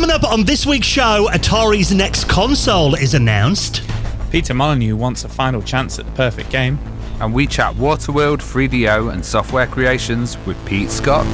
Coming up on this week's show, Atari's next console is announced. Peter Molyneux wants a final chance at the perfect game. And we chat Waterworld, 3DO and software creations with Pete Scott.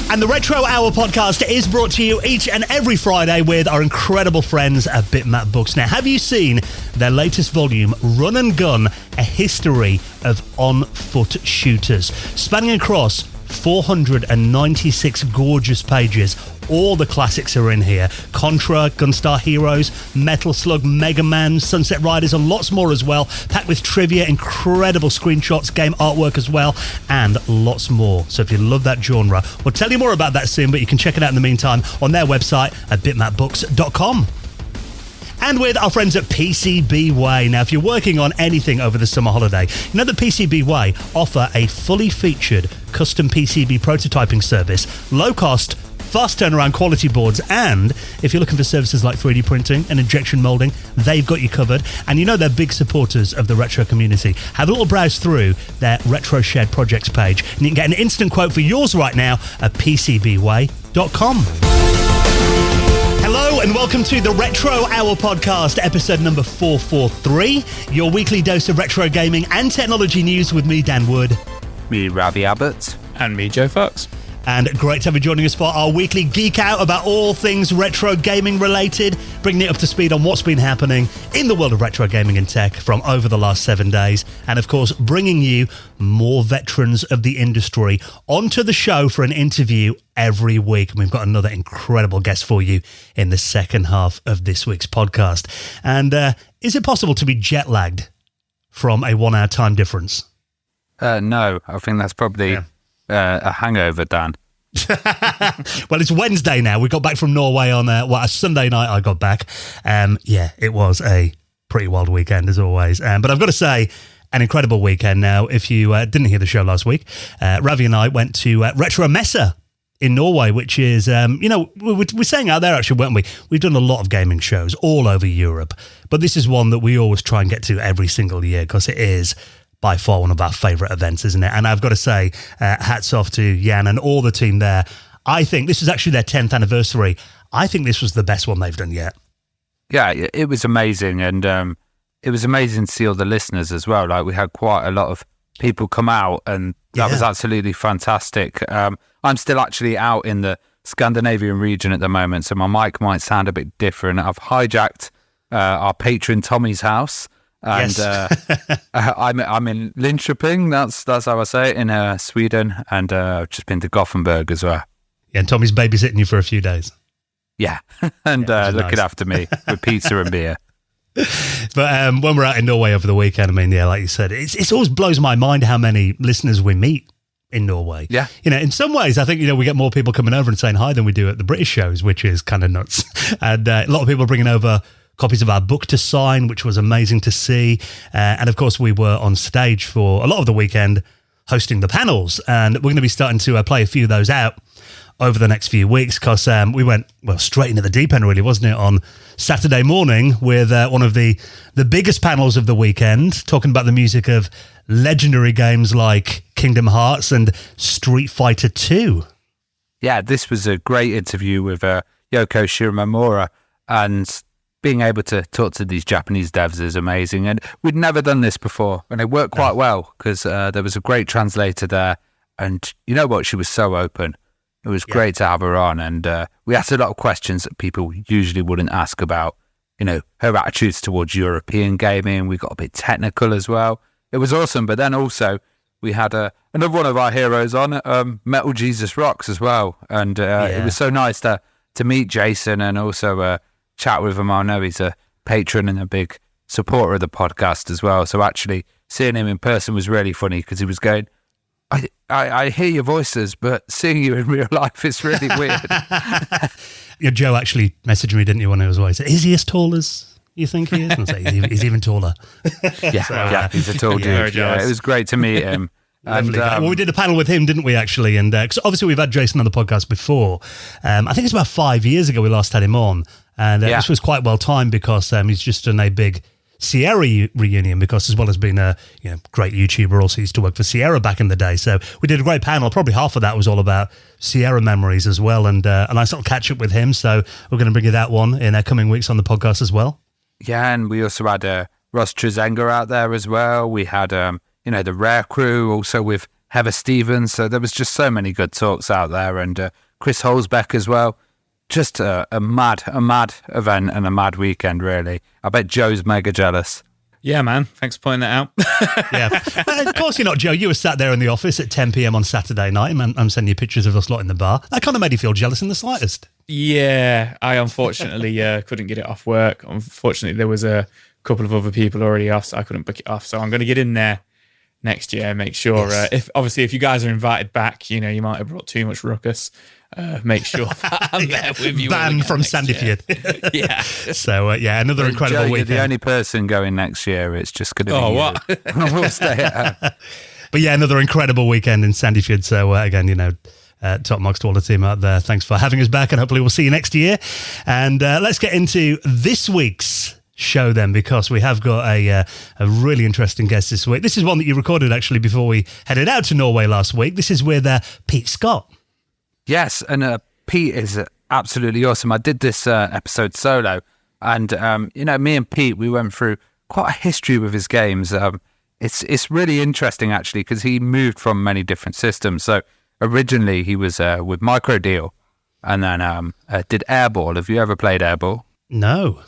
And the Retro Hour podcast is brought to you each and every Friday with our incredible friends at Bitmap Books. Now, have you seen their latest volume, Run and Gun, A History of On-Foot Shooters? Spanning across 496 gorgeous pages. All the classics are in here. Contra, Gunstar Heroes, Metal Slug, Mega Man, Sunset Riders, and lots more as well. Packed with trivia, incredible screenshots, game artwork as well, and lots more. So if you love that genre, we'll tell you more about that soon, but you can check it out in the meantime on their website at bitmapbooks.com. And with our friends at PCB Way. Now, if you're working on anything over the summer holiday, you know that PCB Way offer a fully featured custom PCB prototyping service, low cost, fast turnaround quality boards, and if you're looking for services like 3D printing and injection molding, they've got you covered. And you know they're big supporters of the retro community. Have a little browse through their Retro Shared Projects page, and you can get an instant quote for yours right now at PCBWay.com. Hello and welcome to the Retro Hour podcast, episode number 443, your weekly dose of retro gaming and technology news with me, Dan Wood. Me, Ravi Abbott. And me, Joe Fox. And great to have you joining us for our weekly geek out about all things retro gaming related, bringing it up to speed on what's been happening in the world of retro gaming and tech from over the last 7 days. And of course, bringing you more veterans of the industry onto the show for an interview every week. And we've got another incredible guest for you in the second half of this week's podcast. And is it possible to be jet lagged from a 1 hour time difference? No, I think that's probably a hangover, Dan. Well, it's Wednesday now. We got back from Norway on a Sunday night. I got back. It was a pretty wild weekend as always. But I've got to say, an incredible weekend. Now, if you didn't hear the show last week, Ravi and I went to Retro Messe in Norway, which is, we're saying out there actually, weren't we? We've done a lot of gaming shows all over Europe, but this is one that we always try and get to every single year because it is by far one of our favourite events, isn't it? And I've got to say, hats off to Jan and all the team there. I think this is actually their 10th anniversary. I think this was the best one they've done yet. Yeah, it was amazing. And it was amazing to see all the listeners as well. Like, we had quite a lot of people come out, and that was absolutely fantastic. I'm still actually out in the Scandinavian region at the moment, so my mic might sound a bit different. I've hijacked our patron Tommy's house. And I'm in Linköping, that's how I say it, in Sweden, and I've just been to Gothenburg as well. Yeah, and Tommy's babysitting you for a few days. Yeah, and looking after me with pizza and beer. But when we're out in Norway over the weekend, I mean, yeah, like you said, it always blows my mind how many listeners we meet in Norway. Yeah. You know, in some ways, I think, we get more people coming over and saying hi than we do at the British shows, which is kind of nuts. And a lot of people are bringing over copies of our book to sign, which was amazing to see. And of course, we were on stage for a lot of the weekend hosting the panels. And we're going to be starting to play a few of those out over the next few weeks because we went, straight into the deep end, really, wasn't it, on Saturday morning with one of the biggest panels of the weekend, talking about the music of legendary games like Kingdom Hearts and Street Fighter 2. Yeah, this was a great interview with Yoko Shiramamura, and being able to talk to these Japanese devs is amazing. And we'd never done this before, and it worked quite well because there was a great translator there. And you know what? She was so open. It was great to have her on. And we asked a lot of questions that people usually wouldn't ask about, her attitudes towards European gaming. We got a bit technical as well. It was awesome. But then also we had another one of our heroes on, Metal Jesus Rocks as well. And it was so nice to meet Jason and also chat with him. I know he's a patron and a big supporter of the podcast as well. So actually seeing him in person was really funny because he was going, I hear your voices, but seeing you in real life is really weird. Joe actually messaged me, didn't you, when I was away? Said, is he as tall as you think he is? And I said, he's even taller. He's a tall dude. Yeah, it was great to meet him. And, we did a panel with him, didn't we, actually? And cause obviously we've had Jason on the podcast before. I think it's about 5 years ago we last had him on. And this was quite well timed because he's just done a big Sierra reunion, because as well as being a great YouTuber, also used to work for Sierra back in the day. So we did a great panel. Probably half of that was all about Sierra memories as well, and I sort of catch up with him. So we're going to bring you that one in coming weeks on the podcast as well. Yeah, and we also had Ross Trezenga out there as well. We had the Rare Crew also with Heather Stevens. So there was just so many good talks out there, and Chris Holzbeck as well. Just a mad event and a mad weekend, really. I bet Joe's mega jealous. Yeah, man. Thanks for pointing that out. Yeah. Of course you're not, Joe. You were sat there in the office at 10 p.m. on Saturday night, and I'm sending you pictures of us lot in the bar. That kind of made you feel jealous in the slightest. Yeah, I unfortunately couldn't get it off work. Unfortunately, there was a couple of other people already off, so I couldn't book it off. So I'm going to get in there next year, make sure. Yes. If you guys are invited back, you might have brought too much ruckus. Make sure that I'm there with you. Banned from Sandyfield. Yeah. So, another incredible Joe, weekend. You're the only person going next year. It's just going to be what? We'll stay at home. But yeah, another incredible weekend in Sandyfield. So again, top marks to all the team out there. Thanks for having us back, and hopefully we'll see you next year. And let's get into this week's show then, because we have got a really interesting guest this week. This is one that you recorded actually before we headed out to Norway last week. This is with Pete Scott. Yes, and Pete is absolutely awesome. I did this episode solo, and me and Pete, we went through quite a history with his games. It's really interesting actually, because he moved from many different systems. So originally he was with Micro Deal, and then did Airball. Have you ever played Airball? No.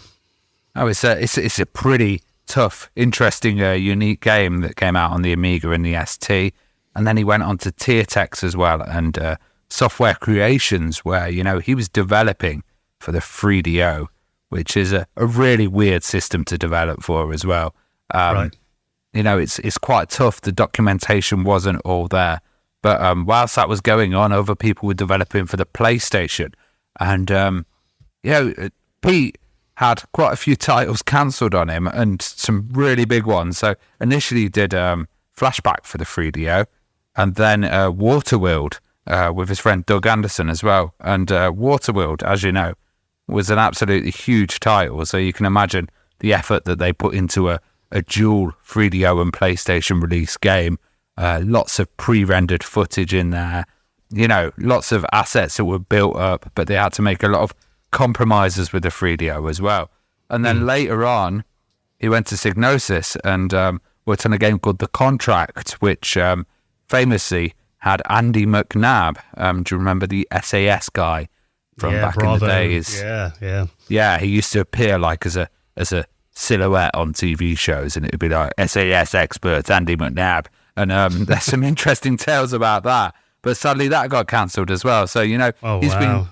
Oh, it's a pretty tough, interesting, unique game that came out on the Amiga and the ST. And then he went on to TierTex as well, and Software Creations, where he was developing for the 3DO, which is a really weird system to develop for as well. Right. It's quite tough. The documentation wasn't all there, but whilst that was going on, other people were developing for the PlayStation, and Pete had quite a few titles cancelled on him, and some really big ones. So initially he did Flashback for the 3DO, and then Waterworld with his friend Doug Anderson as well. And Waterworld, as you know, was an absolutely huge title. So you can imagine the effort that they put into a dual 3DO and PlayStation release game. Lots of pre-rendered footage in there. Lots of assets that were built up, but they had to make a lot of compromises with the 3DO as well. And then later on, he went to Psygnosis and worked on a game called The Contract, which famously had Andy McNabb. Do you remember the SAS guy from back in the days? Yeah. Yeah, he used to appear like as a silhouette on TV shows, and it would be like SAS expert Andy McNabb. And there's some interesting tales about that. But sadly, that got cancelled as well. So, he's been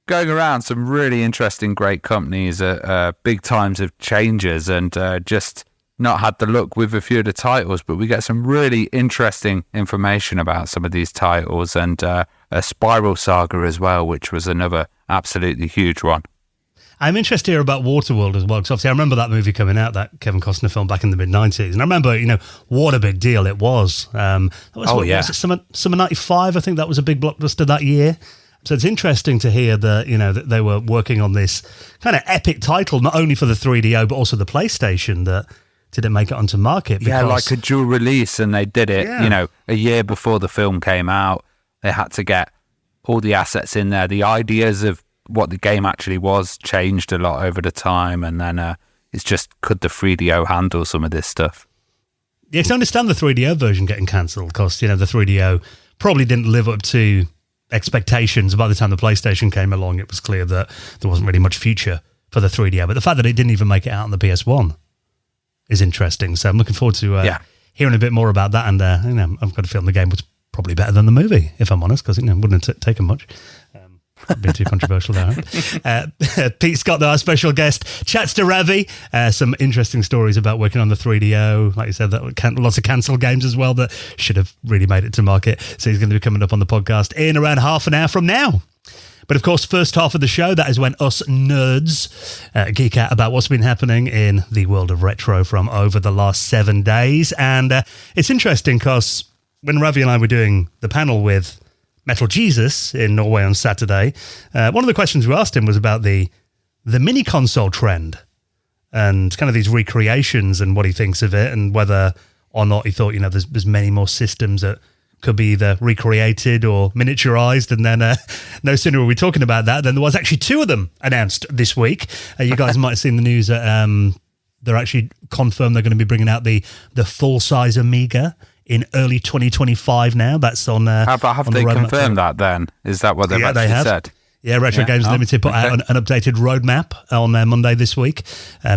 going around some really interesting, great companies at big times of changes, and just not had the luck with a few of the titles. But we get some really interesting information about some of these titles, and a Spiral Saga as well, which was another absolutely huge one. I'm interested here about Waterworld as well, because obviously I remember that movie coming out, that Kevin Costner film back in the mid-90s. And I remember, what a big deal it was. Was it summer 95? I think that was a big blockbuster that year. So it's interesting to hear that, that they were working on this kind of epic title, not only for the 3DO, but also the PlayStation, that didn't make it onto market. Because, like a dual release, and they did it, a year before the film came out. They had to get all the assets in there. The ideas of what the game actually was changed a lot over the time, and then it's just, could the 3DO handle some of this stuff? Yeah, I can understand the 3DO version getting cancelled, because the 3DO probably didn't live up to expectations. By the time the PlayStation came along, it was clear that there wasn't really much future for the 3DO, but the fact that it didn't even make it out on the PS1 is interesting. So I'm looking forward to hearing a bit more about that, and I've got a feeling the game was probably better than the movie, if I'm honest, because it wouldn't have taken much. A bit too controversial there. Pete Scott, though, our special guest, chats to Ravi. Some interesting stories about working on the 3DO. Like you said, lots of cancelled games as well that should have really made it to market. So he's going to be coming up on the podcast in around half an hour from now. But of course, first half of the show, that is when us nerds geek out about what's been happening in the world of retro from over the last 7 days. And it's interesting because when Ravi and I were doing the panel with Metal Jesus in Norway on Saturday, one of the questions we asked him was about the mini console trend. and kind of these recreations and what he thinks of it, and whether or not he thought, there's many more systems that could be either recreated or miniaturized. And then no sooner were we talking about that than there was actually 2 of them announced this week. You guys might have seen the news that they're actually confirmed they're going to be bringing out the full-size Amiga in early 2025 now. That's on have they confirmed that then? Is that what they've actually said? Yeah, Retro Games Limited put out an updated roadmap on Monday this week,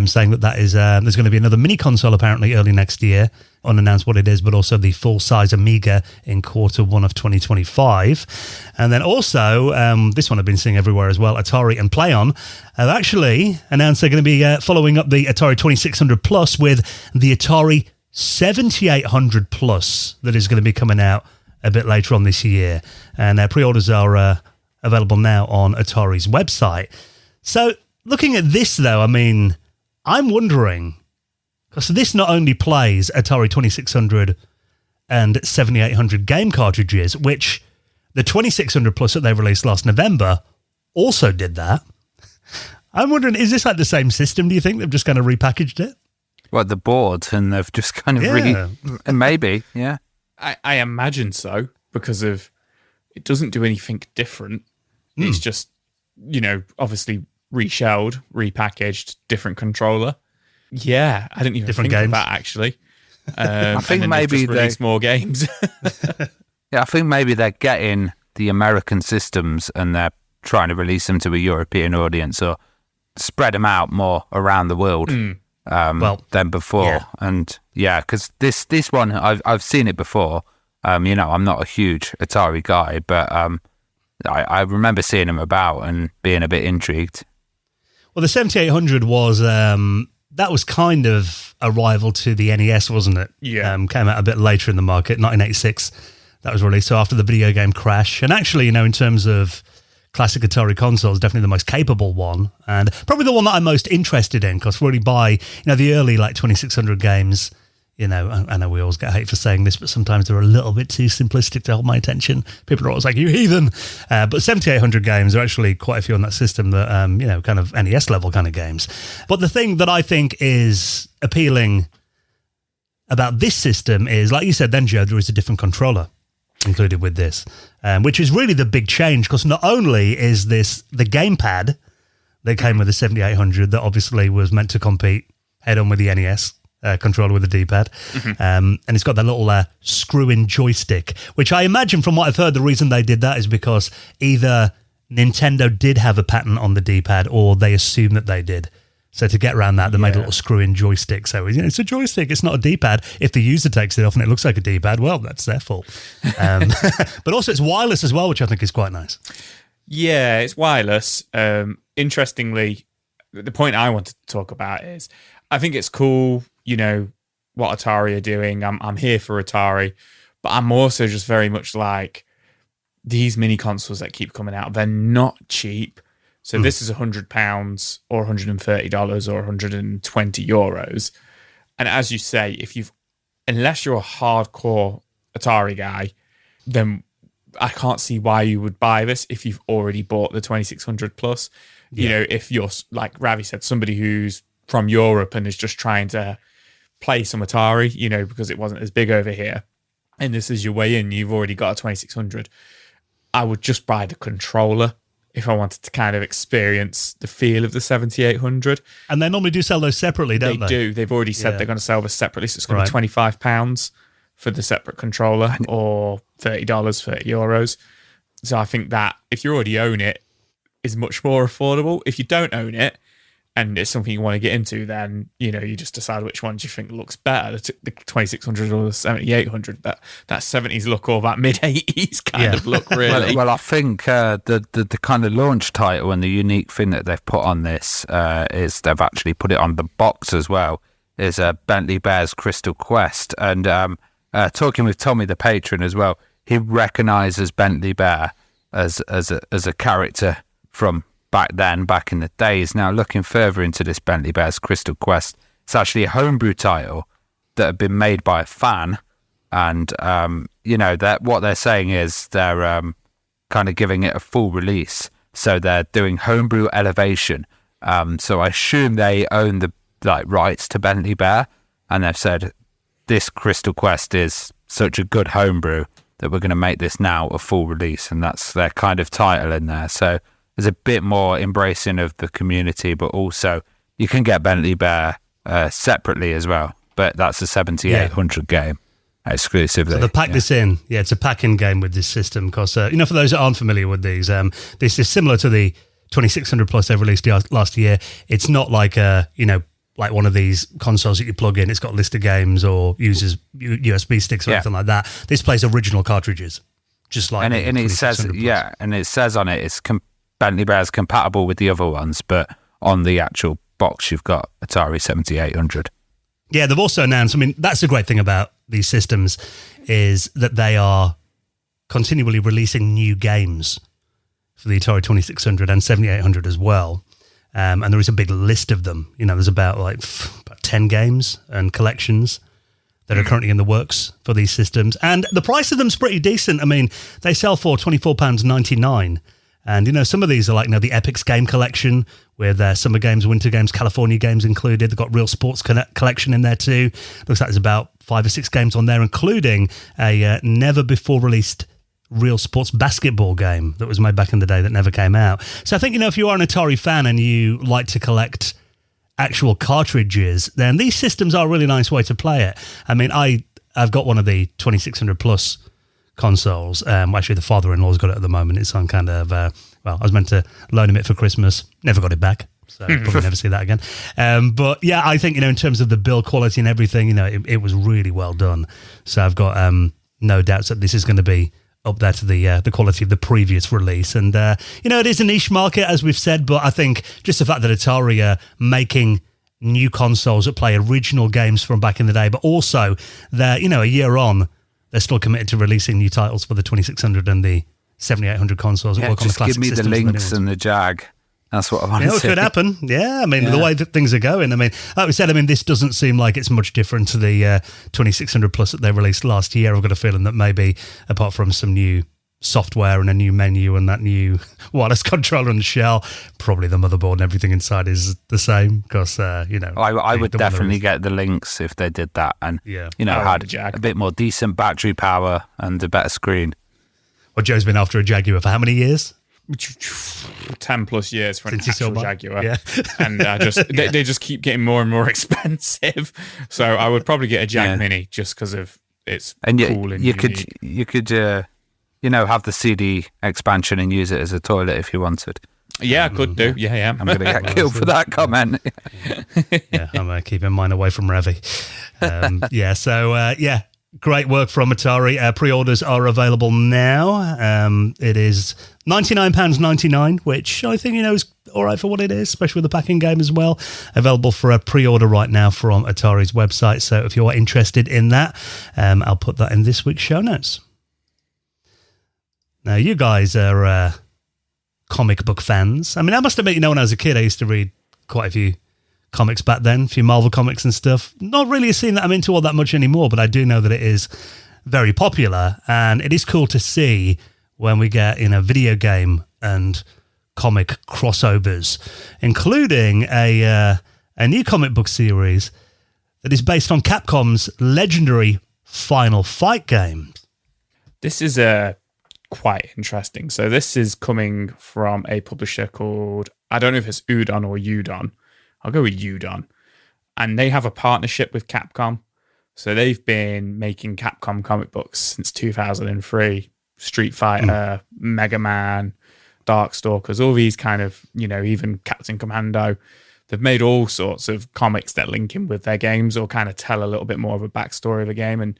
saying that is there's going to be another mini console apparently early next year, unannounced what it is, but also the full-size Amiga in Q1 of 2025. And then also, this one I've been seeing everywhere as well, Atari and PlayOn have actually announced they're going to be following up the Atari 2600 Plus with the Atari 7800 Plus that is going to be coming out a bit later on this year. And pre-orders are available now on Atari's website. So looking at this though, I'm wondering, because this not only plays Atari 2600 and 7800 game cartridges, which the 2600 Plus that they released last November also did that. I'm wondering, is this like the same system, do you think? They've just kind of repackaged it? Well, the board, and they've just kind of maybe, yeah. I imagine so, because of it doesn't do anything different. It's just, obviously reshelled, repackaged, different controller. Yeah, I didn't even think of that, actually. I think maybe they release more games. Yeah, I think maybe they're getting the American systems and they're trying to release them to a European audience or spread them out more around the world than before. Yeah. And yeah, because this one, I've seen it before. I'm not a huge Atari guy, but I remember seeing them about and being a bit intrigued. Well, the 7800 was that was kind of a rival to the NES, wasn't it? Yeah. Came out a bit later in the market, 1986. That was released. So after the video game crash, and actually, in terms of classic Atari consoles, definitely the most capable one, and probably the one that I'm most interested in, because really by the early 2600 games. I know we always get hate for saying this, but sometimes they're a little bit too simplistic to hold my attention. People are always like, you heathen. But 7800 games are actually quite a few on that system that, kind of NES level kind of games. But the thing that I think is appealing about this system is, like you said then, Joe, there is a different controller included with this, which is really the big change, because not only is this the gamepad that came with the 7800 that obviously was meant to compete head-on with the NES, controller with a D-pad. And it's got that little screw-in joystick, which I imagine from what I've heard, the reason they did that is because either Nintendo did have a patent on the D-pad or they assumed that they did. So to get around that, they made a little screw-in joystick. So it's a joystick, it's not a D-pad. If the user takes it off and it looks like a D-pad, well, that's their fault. But also it's wireless as well, which I think is quite nice. Yeah, it's wireless. Interestingly, the point I wanted to talk about is I think it's cool, what Atari are doing. I'm here for Atari, but I'm also just very much like these mini consoles that keep coming out. They're not cheap. So this is £100 or $130 or €120. And as you say, unless you're a hardcore Atari guy, then I can't see why you would buy this if you've already bought the 2600 Plus. Yeah. If you're, like Ravi said, somebody who's from Europe and is just trying to play some Atari, because it wasn't as big over here, and this is your way in, you've already got a 2600. I would just buy the controller if I wanted to kind of experience the feel of the 7800. And they normally do sell those separately, don't they? They do. They've already said they're going to sell this separately, so it's going to be £25 for the separate controller or $30, €30. So I think that if you already own it, is much more affordable. If you don't own it, and it's something you want to get into, then, you just decide which ones you think looks better, the 2600 or the 7800, that 70s look or that mid-80s kind of look, really. Well, I think the kind of launch title and the unique thing that they've put on this is they've actually put it on the box as well, is Bentley Bear's Crystal Quest. And talking with Tommy the patron as well, he recognises Bentley Bear as a character from back in the days. Now, looking further into this Bentley Bear's Crystal Quest, it's actually a homebrew title that had been made by a fan, and that what they're saying is they're kind of giving it a full release, so they're doing homebrew elevation. So I assume they own the rights to Bentley Bear, and they've said this Crystal Quest is such a good homebrew that we're going to make this now a full release, and that's their kind of title in there. So there's a bit more embracing of the community, but also you can get Bentley Bear separately as well. But that's a 7800 game exclusively. So they pack this in. Yeah, it's a pack-in game with this system because, for those that aren't familiar with these, this is similar to the 2600 Plus they released last year. It's not like like one of these consoles that you plug in. It's got a list of games or uses USB sticks or anything like that. This plays original cartridges, just like and it says and it says on it it's Bentley Bear's compatible with the other ones, but on the actual box you've got Atari 7800. Yeah, they've also announced. I mean, that's the great thing about these systems is that they are continually releasing new games for the Atari 2600 and 7800 as well. And there is a big list of them. There's about 10 games and collections that are currently in the works for these systems. And the price of them's pretty decent. I mean, they sell for £24.99. And, some of these are like, the Epics Game Collection with Summer Games, Winter Games, California Games included. They've got Real Sports Collection in there too. Looks like there's about 5 or 6 games on there, including a never-before-released Real Sports basketball game that was made back in the day that never came out. So I think, if you are an Atari fan and you like to collect actual cartridges, then these systems are a really nice way to play it. I mean, I've got one of the 2600 Plus consoles. Actually, the father-in-law's got it at the moment. It's on kind of, I was meant to loan him it for Christmas. Never got it back. So probably never see that again. But yeah, I think, in terms of the build quality and everything, it was really well done. So I've got no doubts that this is going to be up there to the quality of the previous release. And, it is a niche market, as we've said, but I think just the fact that Atari are making new consoles that play original games from back in the day, but also they're, a year on, they're still committed to releasing new titles for the 2600 and the 7800 consoles that work on the classic systems. Just give me the Lynx and the Jag. That's what I want to see. It could happen. Yeah, I mean, the way that things are going. I mean, like we said, this doesn't seem like it's much different to the 2600 Plus that they released last year. I've got a feeling that maybe, apart from some new software and a new menu and that new wireless controller and shell, probably the motherboard and everything inside is the same because, I would definitely get the Lynx if they did that and, had a bit more decent battery power and a better screen. Well, Joe's been after a Jaguar for how many years? 10 plus years for an Since actual Jaguar. Yeah. And they just keep getting more and more expensive. So I would probably get a Jag Mini just because of it's cool and you could have the CD expansion and use it as a toilet if you wanted. Yeah, I could do. Yeah. I'm going to get killed for that comment. I'm keeping mine away from Revy. Great work from Atari. Pre-orders are available now. It is £99.99, which I think, is all right for what it is, especially with the packing game as well. Available for a pre-order right now from Atari's website. So if you're interested in that, I'll put that in this week's show notes. Now, you guys are comic book fans. I mean, I must admit, when I was a kid, I used to read quite a few comics back then, a few Marvel comics and stuff. Not really a scene that I'm into all that much anymore, but I do know that it is very popular, and it is cool to see when we get video game and comic crossovers, including a new comic book series that is based on Capcom's legendary Final Fight game. This is quite interesting. So this is coming from a publisher called, I don't know if it's Udon or Udon. I'll go with Udon. And they have a partnership with Capcom. So they've been making Capcom comic books since 2003. Street Fighter, Mega Man, Darkstalkers, all these kind of, even Captain Commando. They've made all sorts of comics that link in with their games or kind of tell a little bit more of a backstory of a game. And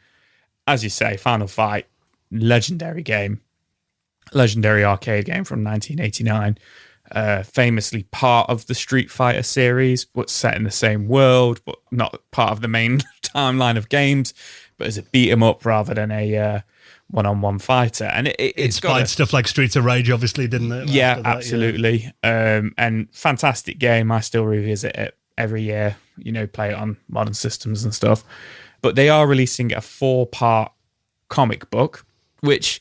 as you say, Final Fight, legendary game. Legendary arcade game from 1989. Famously part of the Street Fighter series, but set in the same world, but not part of the main timeline of games, but as a beat 'em up rather than a one-on-one fighter. And it's got stuff like Streets of Rage, obviously, didn't it? Yeah, absolutely. And fantastic game. I still revisit it every year, play it on modern systems and stuff. But they are releasing a 4-part comic book, which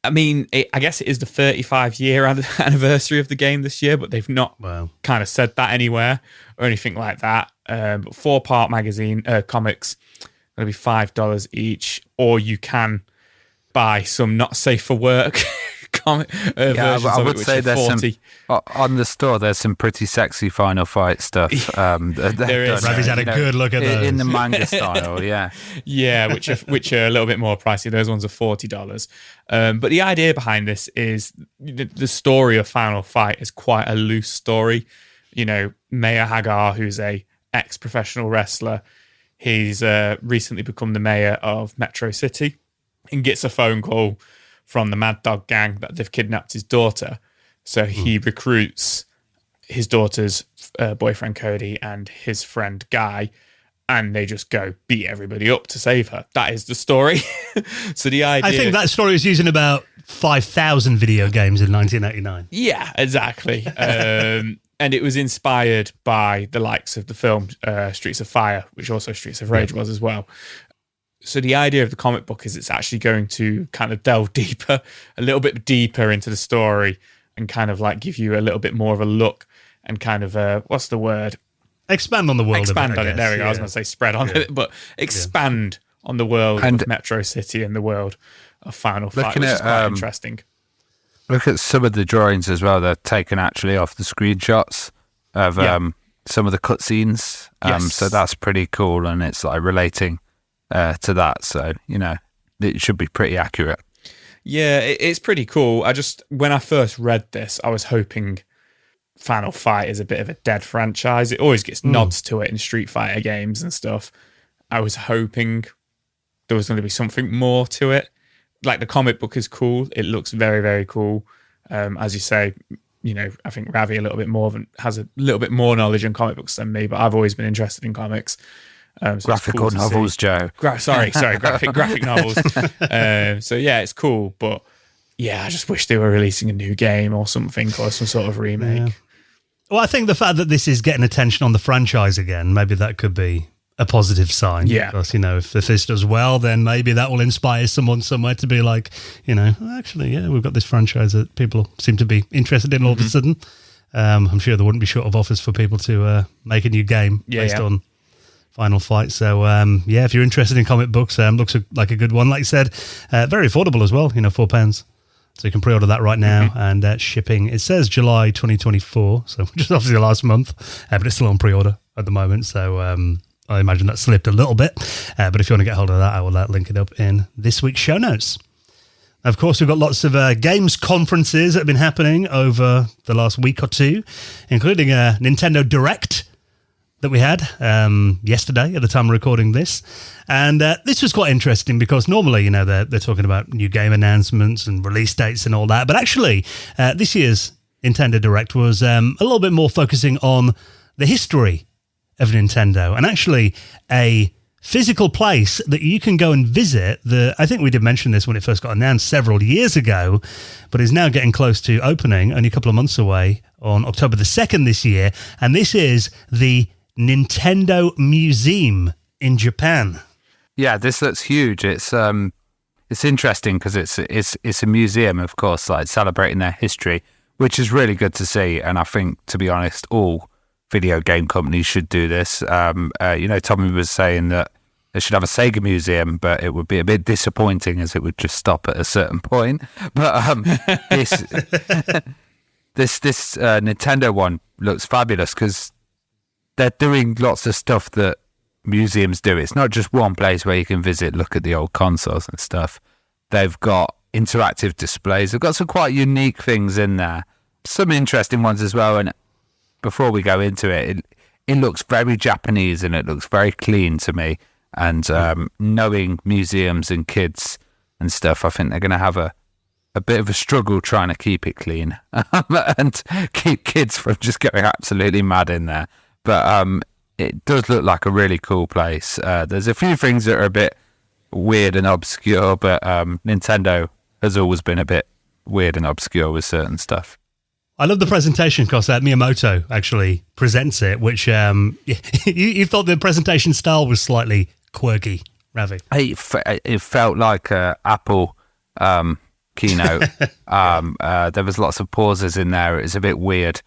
I mean, I guess it is the 35-year anniversary of the game this year, but they've not kind of said that anywhere or anything like that. But 4-part magazine comics going to be $5 each, or you can buy some not safe for work versions I of would it, which say are there's 40. on the store. There's some pretty sexy Final Fight stuff. There is. Ravi's had a good look at those in the manga style. Yeah, which are a little bit more pricey. Those ones are $40. But the idea behind this is the story of Final Fight is quite a loose story. You know, Mayor Hagar, who's a ex-professional wrestler, he's recently become the mayor of Metro City and gets a phone call from the Mad Dog gang that they've kidnapped his daughter. So he recruits his daughter's boyfriend Cody and his friend Guy, and they just go beat everybody up to save her. That is the story. So the idea... I think that story was used in about 5,000 video games in 1989. Yeah, exactly. And it was inspired by the likes of the film Streets of Fire, which also Streets of Rage was as well. So the idea of the comic book is it's actually going to kind of delve deeper, a little bit deeper into the story, and kind of like give you a little bit more of a look and kind of, what's the word? Expand on the world. Expand on it. There we go. I was going to say spread on it, but expand on the world of Metro City and the world of Final Fight, which is quite interesting. Look at some of the drawings as well. They're taken actually off the screenshots of some of the cutscenes. So that's pretty cool, and it's like relating to that. So, you know, it should be pretty accurate. Yeah, it's pretty cool. When I first read this, I was hoping Final Fight is a bit of a dead franchise. It always gets nods to it in Street Fighter games and stuff. I was hoping there was going to be something more to it. Like, the comic book is cool. It looks very, very cool. As you say, you know, I think Ravi has a little bit more knowledge in comic books than me, but I've always been interested in comics. So graphical novels, Joe. Graphic novels. So yeah, it's cool, but yeah, I just wish they were releasing a new game or something, or some sort of remake. Yeah. Well, I think the fact that this is getting attention on the franchise again, maybe that could be a positive sign. Yeah. Because, you know, if this does well, then maybe that will inspire someone somewhere to be like, you know, actually, yeah, we've got this franchise that people seem to be interested in all of a sudden. I'm sure there wouldn't be short of offers for people to make a new game based on Final Fight. So, if you're interested in comic books, looks like a good one. Like you said, very affordable as well, you know, £4. So you can pre-order that right now, and shipping, it says July 2024, so which is obviously last month, but it's still on pre-order at the moment. So I imagine that slipped a little bit. But if you want to get hold of that, I will link it up in this week's show notes. Of course, we've got lots of games conferences that have been happening over the last week or two, including a Nintendo Direct that we had yesterday at the time of recording this. And this was quite interesting because normally, you know, they're talking about new game announcements and release dates and all that. But actually, this year's Nintendo Direct was a little bit more focusing on the history of Nintendo, and actually a physical place that you can go and visit. I think we did mention this when it first got announced several years ago, but is now getting close to opening, only a couple of months away, on October the 2nd this year. And this is the Nintendo Museum in Japan. Yeah, this looks huge. It's interesting because it's a museum, of course, like celebrating their history, which is really good to see. And I think, to be honest, all video game companies should do this. You know, Tommy was saying that they should have a Sega museum, but it would be a bit disappointing as it would just stop at a certain point. But this Nintendo one looks fabulous because they're doing lots of stuff that museums do. It's not just one place where you can visit, look at the old consoles and stuff. They've got interactive displays. They've got some quite unique things in there. Some interesting ones as well. And before we go into it, it looks very Japanese and it looks very clean to me. And knowing museums and kids and stuff, I think they're going to have a bit of a struggle trying to keep it clean and keep kids from just going absolutely mad in there. But it does look like a really cool place. There's a few things that are a bit weird and obscure, but Nintendo has always been a bit weird and obscure with certain stuff. I love the presentation because Miyamoto actually presents it, which you thought the presentation style was slightly quirky, Ravi. It felt like a Apple keynote. There was lots of pauses in there. It was a bit weird.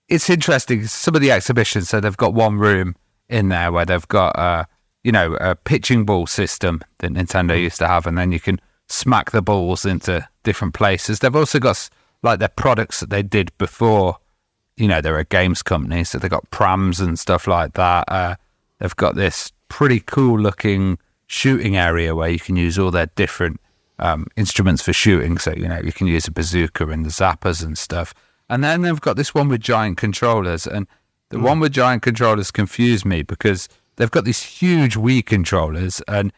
It's interesting. Some of the exhibitions, so they've got one room in there where they've got, a pitching ball system that Nintendo used to have, and then you can smack the balls into different places. They've also got like their products that they did before, they're a games company, so they've got prams and stuff like that. They've got this pretty cool looking shooting area where you can use all their different instruments for shooting. So, you can use a bazooka and the zappers and stuff. And then they've got this one with giant controllers. And the one with giant controllers confused me because they've got these huge Wii controllers and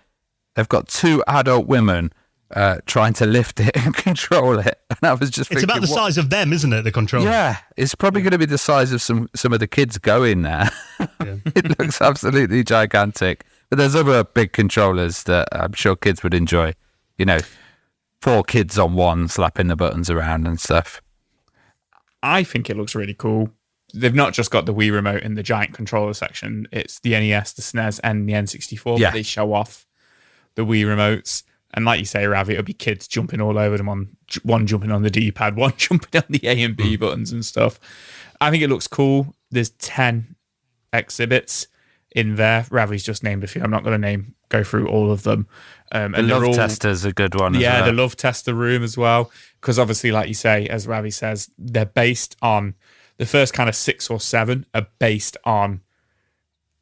they've got two adult women trying to lift it and control it. And I was just It's thinking, about the size of them, isn't it, the controller? Yeah, it's probably going to be the size of some of the kids going there. Yeah. It looks absolutely gigantic. But there's other big controllers that I'm sure kids would enjoy. 4 kids on one slapping the buttons around and stuff. I think it looks really cool. They've not just got the Wii remote in the giant controller section. It's the NES, the SNES, and the N64. Yeah. But they show off the Wii remotes. And like you say, Ravi, it'll be kids jumping all over them, one jumping on the D-pad, one jumping on the A and B buttons and stuff. I think it looks cool. There's 10 exhibits in there. Ravi's just named a few. I'm not going to go through all of them. The Love Tester's a good one. Yeah, as well. the Love Tester room as well. Because obviously, like you say, as Ravi says, they're based on the first kind of 6 or 7 are based on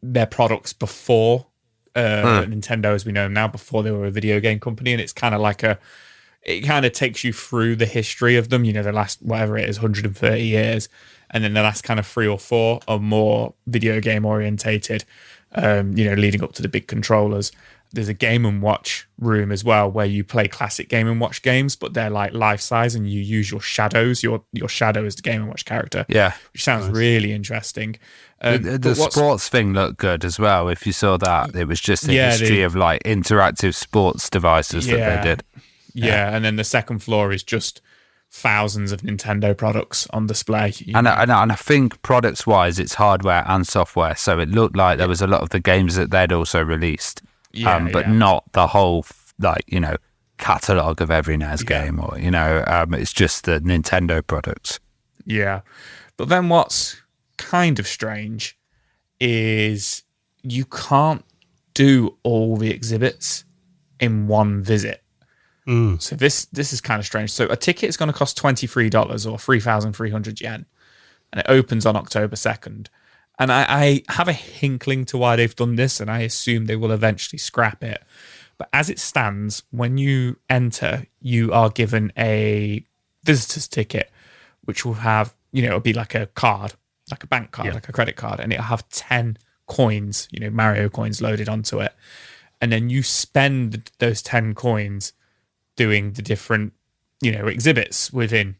their products before Nintendo, as we know them now, before they were a video game company. And it's kind of like it kind of takes you through the history of them, the last, whatever it is, 130 years. And then the last kind of 3 or 4 are more video game orientated, leading up to the big controllers. There's a Game & Watch room as well where you play classic Game & Watch games, but they're like life size and you use your shadows. Your shadow is the Game & Watch character. Yeah. Which sounds really interesting. The sports thing looked good as well. If you saw that, it was just a history of like interactive sports devices that they did. Yeah. And then the second floor is just thousands of Nintendo products on display. And I think products wise, it's hardware and software. So it looked like there was a lot of the games that they'd also released. But not the whole catalogue of every NES game, or it's just the Nintendo products. Yeah, but then what's kind of strange is you can't do all the exhibits in one visit. So this is kind of strange. So a ticket is going to cost $23 or 3,300 yen, and it opens on October 2nd. And I have a hinkling to why they've done this, and I assume they will eventually scrap it. But as it stands, when you enter, you are given a visitor's ticket, which will have, it'll be like a card, like a bank card, like a credit card, and it'll have 10 coins, Mario coins loaded onto it. And then you spend those 10 coins doing the different, exhibits within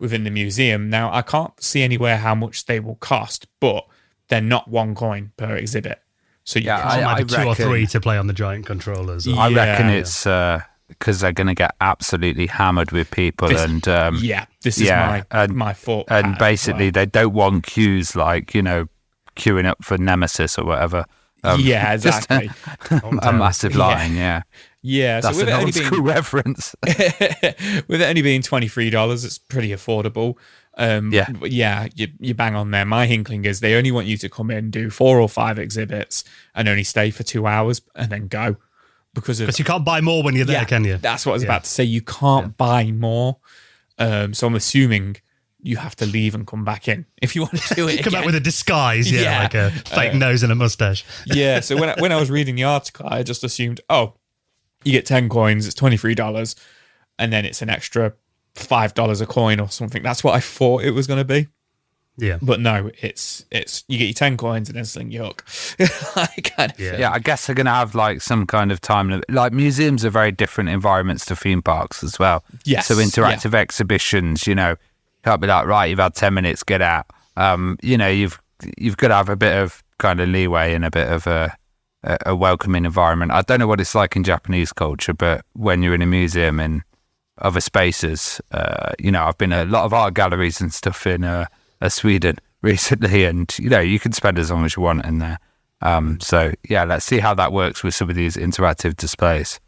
the museum. Now, I can't see anywhere how much they will cost, but they're not 1 coin per exhibit. So I 2 or 3 to play on the giant controllers. I reckon it's because they're going to get absolutely hammered with people. This is my thought. And basically, they don't want queues like, queuing up for Nemesis or whatever. Exactly. A massissive line, yeah. Yeah, that's so with an old school reference. With it only being $23, it's pretty affordable. But you bang on there. My hinkling is they only want you to come in, do 4 or 5 exhibits, and only stay for 2 hours and then go. Because you can't buy more when you're there, can you? That's what I was about to say. You can't buy more. So I'm assuming you have to leave and come back in if you want to do it. Come back with a disguise, like a fake nose and a mustache. Yeah. So when I was reading the article, I just assumed, you get 10 coins, it's $23, and then it's an extra $5 a coin or something. That's what I thought it was going to be. Yeah. But no, it's you get your 10 coins and then sling your hook. I guess they're going to have like some kind of time limit. Like museums are very different environments to theme parks as well. Yes. So interactive exhibitions, can't be like, right, you've had 10 minutes, get out. You've got to have a bit of kind of leeway and a bit of a welcoming environment. I don't know what it's like in Japanese culture, but when you're in a museum in other spaces, I've been at a lot of art galleries and stuff in Sweden recently, and you can spend as long as you want in there. Let's see how that works with some of these interactive displays.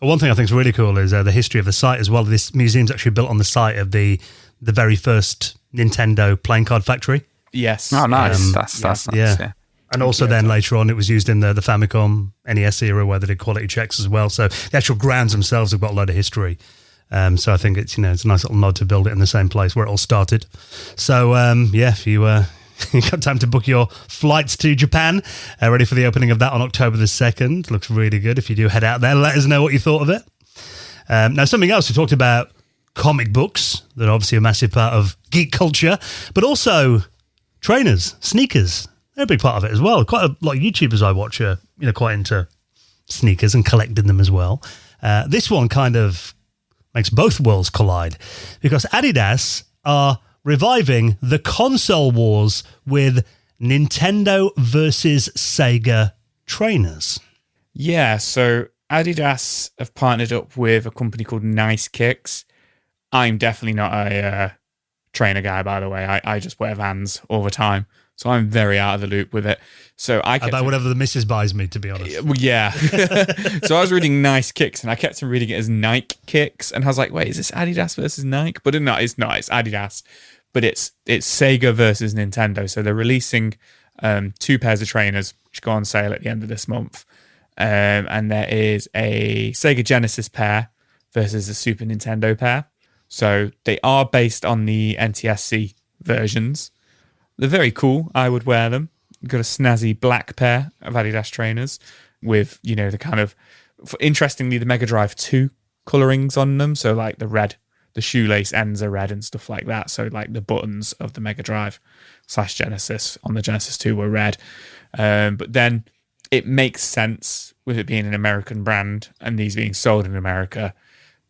But one thing I think is really cool is the history of the site as well. This museum's actually built on the site of the very first Nintendo playing card factory. Yes. Oh, nice. That's nice. Yeah. And also then later on, it was used in the Famicom NES era where they did quality checks as well. So the actual grounds themselves have got a load of history. So I think it's it's a nice little nod to build it in the same place where it all started. So if you got time to book your flights to Japan, ready for the opening of that on October the 2nd. Looks really good. If you do head out there, let us know what you thought of it. Now, something else, we talked about comic books that are obviously a massive part of geek culture, but also trainers, sneakers. They're a big part of it as well. Quite a lot of YouTubers I watch are quite into sneakers and collecting them as well. This one kind of makes both worlds collide because Adidas are reviving the console wars with Nintendo versus Sega trainers. Yeah, so Adidas have partnered up with a company called Nice Kicks. I'm definitely not a trainer guy, by the way. I just wear Vans all the time. So I'm very out of the loop with it. So I kept about whatever the missus buys me, to be honest. Yeah. So I was reading Nice Kicks, and I kept on reading it as Nike Kicks, and I was like, "Wait, is this Adidas versus Nike?" But no, it's not. It's Adidas, but it's Sega versus Nintendo. So they're releasing 2 pairs of trainers, which go on sale at the end of this month, and there is a Sega Genesis pair versus a Super Nintendo pair. So they are based on the NTSC versions. They're very cool. I would wear them. Got a snazzy black pair of Adidas trainers with, the kind of, interestingly, the Mega Drive 2 colorings on them. So like the red, the shoelace ends are red and stuff like that. So like the buttons of the Mega Drive / Genesis on the Genesis 2 were red. But then it makes sense with it being an American brand and these being sold in America.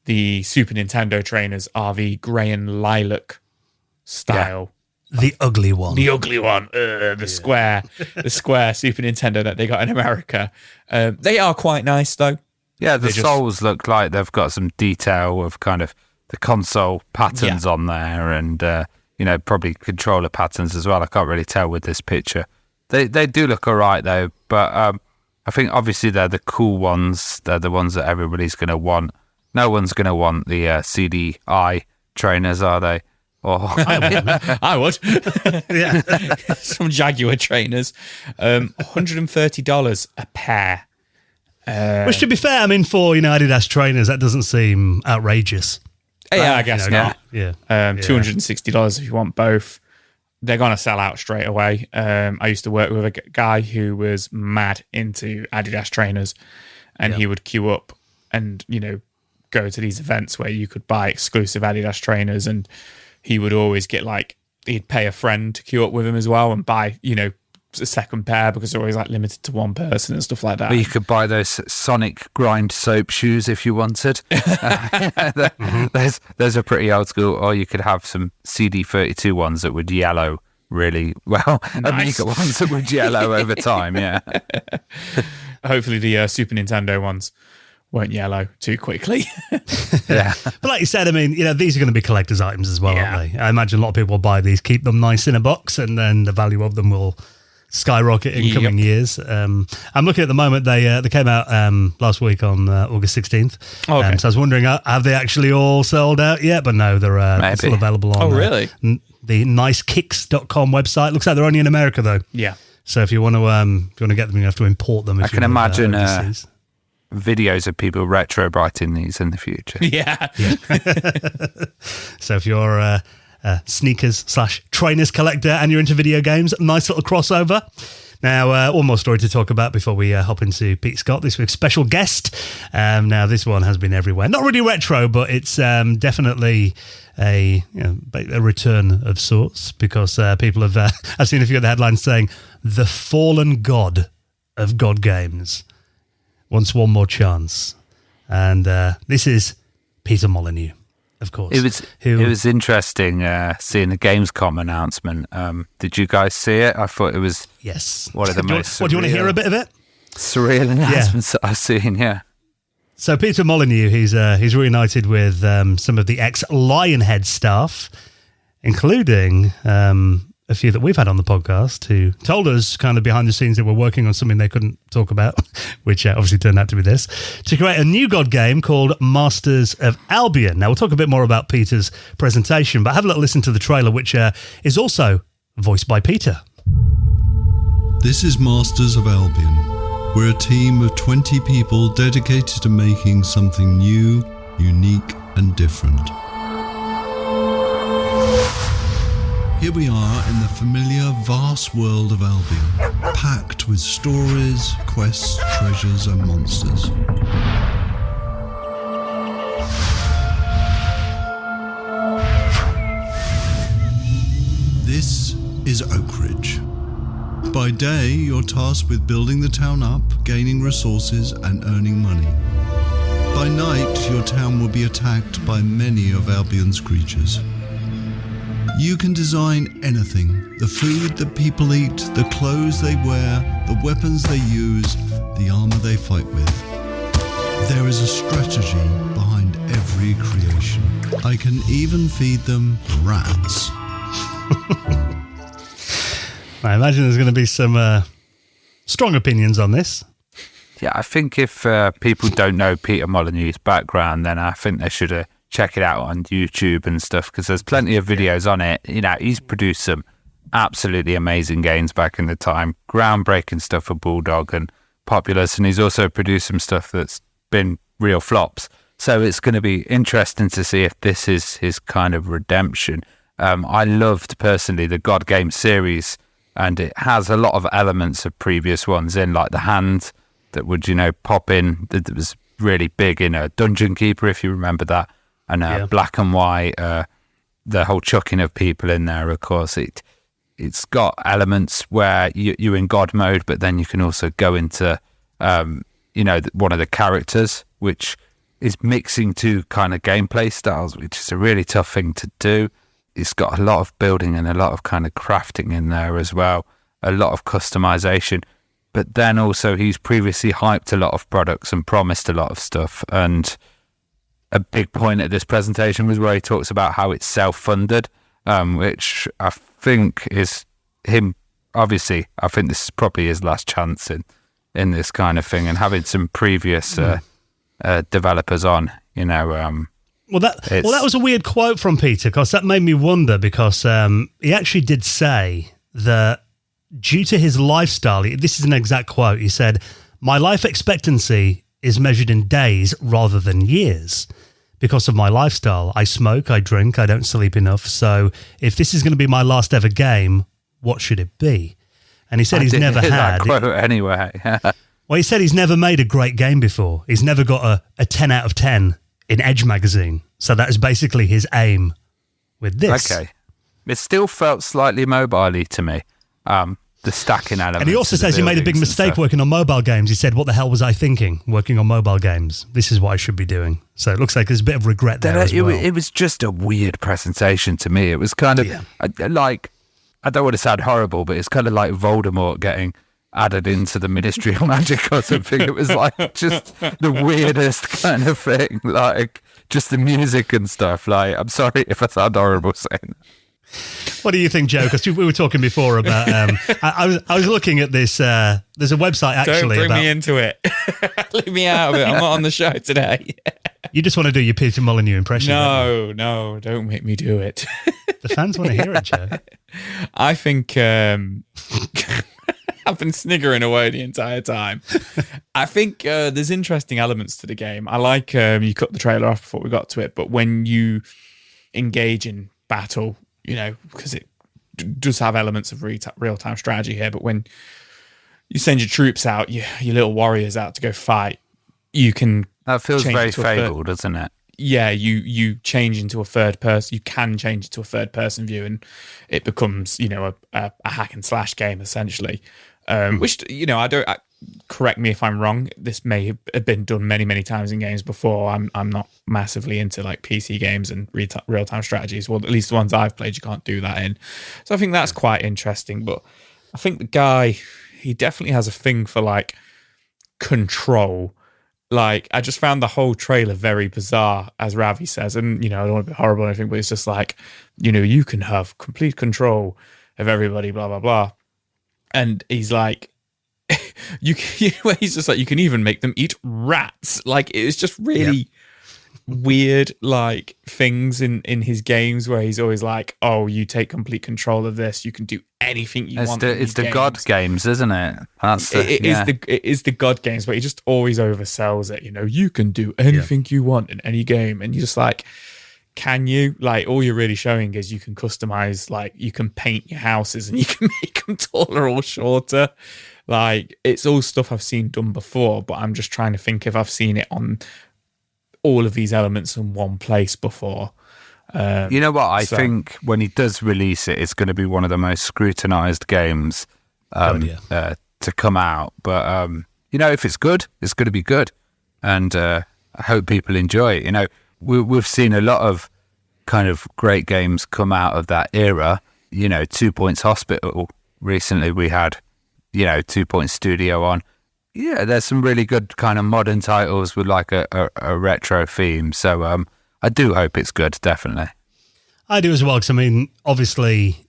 The Super Nintendo trainers are the grey and lilac style. Yeah. The ugly one. The ugly one. The square Super Nintendo that they got in America. They are quite nice, though. Yeah, the soles look like they've got some detail of kind of the console patterns on there and, probably controller patterns as well. I can't really tell with this picture. They do look all right, though. But I think, obviously, they're the cool ones. They're the ones that everybody's going to want. No one's going to want the CDI trainers, are they? Or I would. Yeah. Some Jaguar trainers. $130 a pair. Which, to be fair, I mean, for Adidas trainers, that doesn't seem outrageous. Yeah, I guess not. Yeah. $260 if you want both. They're going to sell out straight away. I used to work with a guy who was mad into Adidas trainers, and he would queue up and, go to these events where you could buy exclusive Adidas trainers, and he would always get he'd pay a friend to queue up with him as well and buy, a second pair because they're always limited to one person and stuff like that. But you could buy those Sonic grind soap shoes if you wanted. Those are pretty old school. Or you could have some CD32 ones that would yellow really well. Nice. Amiga ones that would yellow over time, yeah. Hopefully the Super Nintendo ones won't yellow too quickly. Yeah. But like you said, I mean, these are going to be collector's items as well, aren't they? I imagine a lot of people will buy these, keep them nice in a box, and then the value of them will skyrocket in coming years. I'm looking at the moment, they came out last week on August 16th. Oh, okay. So I was wondering, have they actually all sold out yet? But no, they're still available on really? The nicekicks.com website. Looks like they're only in America, though. Yeah. So if you want to get them, you have to import them. I can imagine videos of people retro-writing these in the future. Yeah. So if you're a sneakers/trainers collector and you're into video games, nice little crossover. Now, one more story to talk about before we hop into Pete Scott, this week's special guest. Now, this one has been everywhere. Not really retro, but it's definitely a return of sorts because people have... I've seen a few of the headlines saying, the fallen god of God games wants one more chance. And this is Peter Molyneux, of course. It was interesting seeing the Gamescom announcement. Did you guys see it? I thought it was one of the most do you want to hear a bit of it? Surreal announcements that I've seen, yeah. So Peter Molyneux, he's reunited with some of the ex-Lionhead staff, including a few that we've had on the podcast who told us kind of behind the scenes that we're working on something they couldn't talk about, which obviously turned out to be this, to create a new God game called Masters of Albion. Now, we'll talk a bit more about Peter's presentation, but have a little listen to the trailer, which is also voiced by Peter. This is Masters of Albion. We're a team of 20 people dedicated to making something new, unique, and different. Here we are in the familiar, vast world of Albion, packed with stories, quests, treasures, and monsters. This is Oak Ridge. By day, you're tasked with building the town up, gaining resources, and earning money. By night, your town will be attacked by many of Albion's creatures. You can design anything: the food that people eat, the clothes they wear, the weapons they use, the armor they fight with. There is a strategy behind every creation. I can even feed them rats. I imagine there's going to be some strong opinions on this. Yeah, I think if people don't know Peter Molyneux's background, then I think they should check it out on YouTube and stuff, because there's plenty of videos on it. You know, he's produced some absolutely amazing games back in the time, groundbreaking stuff for Bulldog and Populous, and he's also produced some stuff that's been real flops. So it's going to be interesting to see if this is his kind of redemption. I loved personally the God Game series, and it has a lot of elements of previous ones in, like the hand that would, you know, pop in, that was really big in a Dungeon Keeper, if you remember that, and Black and White, the whole chucking of people in there, of course. It's got elements where you're in God mode, but then you can also go into, one of the characters, which is mixing two kind of gameplay styles, which is a really tough thing to do. It's got a lot of building and a lot of kind of crafting in there as well, a lot of customization. But then also he's previously hyped a lot of products and promised a lot of stuff. And a big point at this presentation was where he talks about how it's self-funded, which I think is him. Obviously, I think this is probably his last chance in this kind of thing, and having some previous developers on, you know. Well, that was a weird quote from Peter, because that made me wonder, because he actually did say that due to his lifestyle, this is an exact quote, he said, "My life expectancy is measured in days rather than years because of my lifestyle. I smoke, I drink, I don't sleep enough. So if this is going to be my last ever game, what should it be?" And he said he's never had that quote anyway. Well, he said he's never made a great game before. He's never got a 10 out of 10 in Edge magazine. So that is basically his aim with this. Okay. It still felt slightly mobile-y to me, the stacking element. And he also says he made a big mistake working on mobile games. He said, "What the hell was I thinking working on mobile games? This is what I should be doing." So it looks like there's a bit of regret there as well. It was just a weird presentation to me. It was kind of like, I don't want to sound horrible, but it's kind of like Voldemort getting added into the Ministry of Magic or something. It was like just the weirdest kind of thing, like just the music and stuff. Like, I'm sorry if I sound horrible saying that. What do you think, Joe? Because we were talking before about. I was looking at this. There's a website actually. Don't bring me into it. Leave me out of it. I'm not on the show today. You just want to do your Peter Molyneux impression. No, don't make me do it. The fans want to hear it, Joe. I think I've been sniggering away the entire time. I think there's interesting elements to the game. I like you cut the trailer off before we got to it, but when you engage in battle, you know, because it does have elements of real-time strategy here, but when you send your troops out, your little warriors out to go fight, you can... That feels very Fable, doesn't it? Yeah, you change into a third person. You can change it to a third person view, and it becomes, you know, a hack and slash game essentially. Which, you know, correct me if I'm wrong. This may have been done many, many times in games before. I'm not massively into like PC games and real time strategies. Well, at least the ones I've played, you can't do that in. So I think that's quite interesting. But I think the guy, he definitely has a thing for like control. Like, I just found the whole trailer very bizarre, as Ravi says. And, you know, I don't want to be horrible or anything, but it's just like, you know, you can have complete control of everybody, blah, blah, blah. And he's like, he's just like, you can even make them eat rats. Like, it was just really weird, like, things in his games where he's always like, oh, you take complete control of this. You can do anything you want. It's the God games, isn't it? It is the God games, but he just always oversells it. You can do anything you want in any game. And you're just like, can you? Like, all you're really showing is you can customize, like, you can paint your houses and you can make them taller or shorter. Like, it's all stuff I've seen done before, but I'm just trying to think if I've seen it on all of these elements in one place before. You know what? I think when he does release it, it's going to be one of the most scrutinized games to come out. But, if it's good, it's going to be good. And I hope people enjoy it. We've seen a lot of kind of great games come out of that era. 2 Points Hospital. Recently we had, 2 Point Studio on. Yeah, there's some really good kind of modern titles with like a retro theme. So I do hope it's good, definitely. I do as well, because, obviously,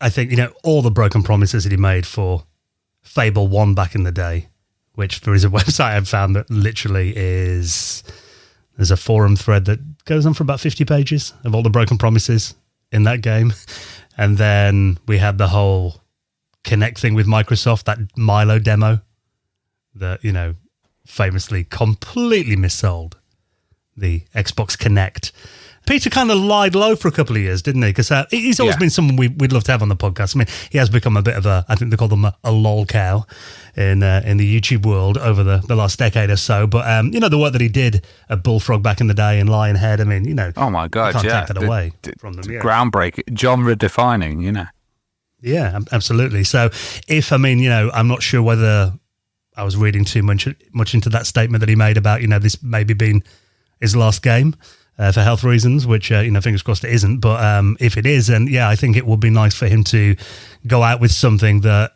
I think, all the broken promises that he made for Fable 1 back in the day, which there is a website I've found that literally is... There's a forum thread that goes on for about 50 pages of all the broken promises in that game. And then we had the whole Kinect thing with Microsoft, that Milo demo that, famously completely missold the Xbox Kinect. Peter kind of lied low for a couple of years, didn't he? Because he's always been someone we'd love to have on the podcast. He has become a bit of I think they call them a lol cow in the YouTube world over the last decade or so. But, the work that he did at Bullfrog back in the day and Lionhead, oh my God, can't take that away from them. Yeah. Groundbreaking, genre defining, Yeah, absolutely. So if, I'm not sure whether I was reading too much into that statement that he made about, this maybe being his last game. For health reasons, which, fingers crossed it isn't. But if it is, then, I think it would be nice for him to go out with something that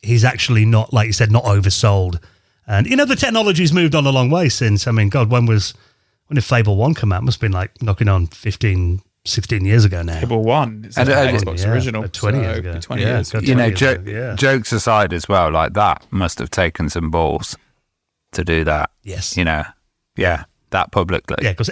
he's actually not, like you said, not oversold. And, the technology's moved on a long way since, God, when did Fable 1 come out? It must have been like knocking on 15, 16 years ago now. Fable 1 is an Xbox original. 20 years ago. 20 years. Jokes aside as well, like that must have taken some balls to do that. Yes. That publicly. Yeah, because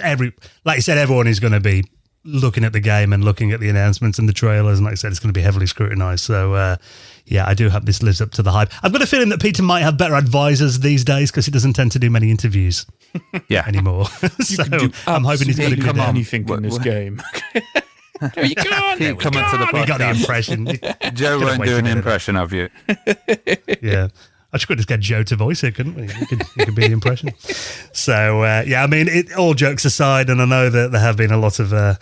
like you said, everyone is going to be looking at the game and looking at the announcements and the trailers, and like I said, it's going to be heavily scrutinised. So, I do hope this lives up to the hype. I've got a feeling that Peter might have better advisors these days because he doesn't tend to do many interviews anymore. So I'm hoping he's going to come on anything in this game. Keep coming to the podcast. We got the impression. Joe won't do an impression of you. Yeah. I just could just get Joe to voice it, couldn't we? He could be the impression. So, all jokes aside, and I know that there have been a lot of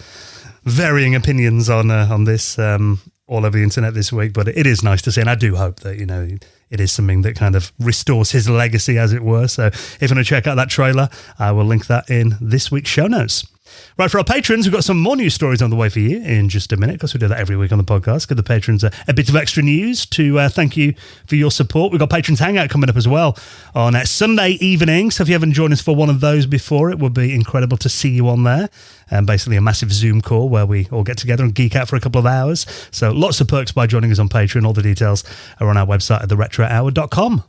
varying opinions on this all over the internet this week, but it is nice to see, and I do hope that, it is something that kind of restores his legacy, as it were. So if you want to check out that trailer, I will link that in this week's show notes. Right, for our patrons, we've got some more news stories on the way for you in just a minute, because we do that every week on the podcast. Give the patrons a bit of extra news to thank you for your support. We've got Patrons Hangout coming up as well on Sunday evening. So if you haven't joined us for one of those before, it would be incredible to see you on there. Basically a massive Zoom call where we all get together and geek out for a couple of hours. So lots of perks by joining us on Patreon. All the details are on our website at theretrohour.com.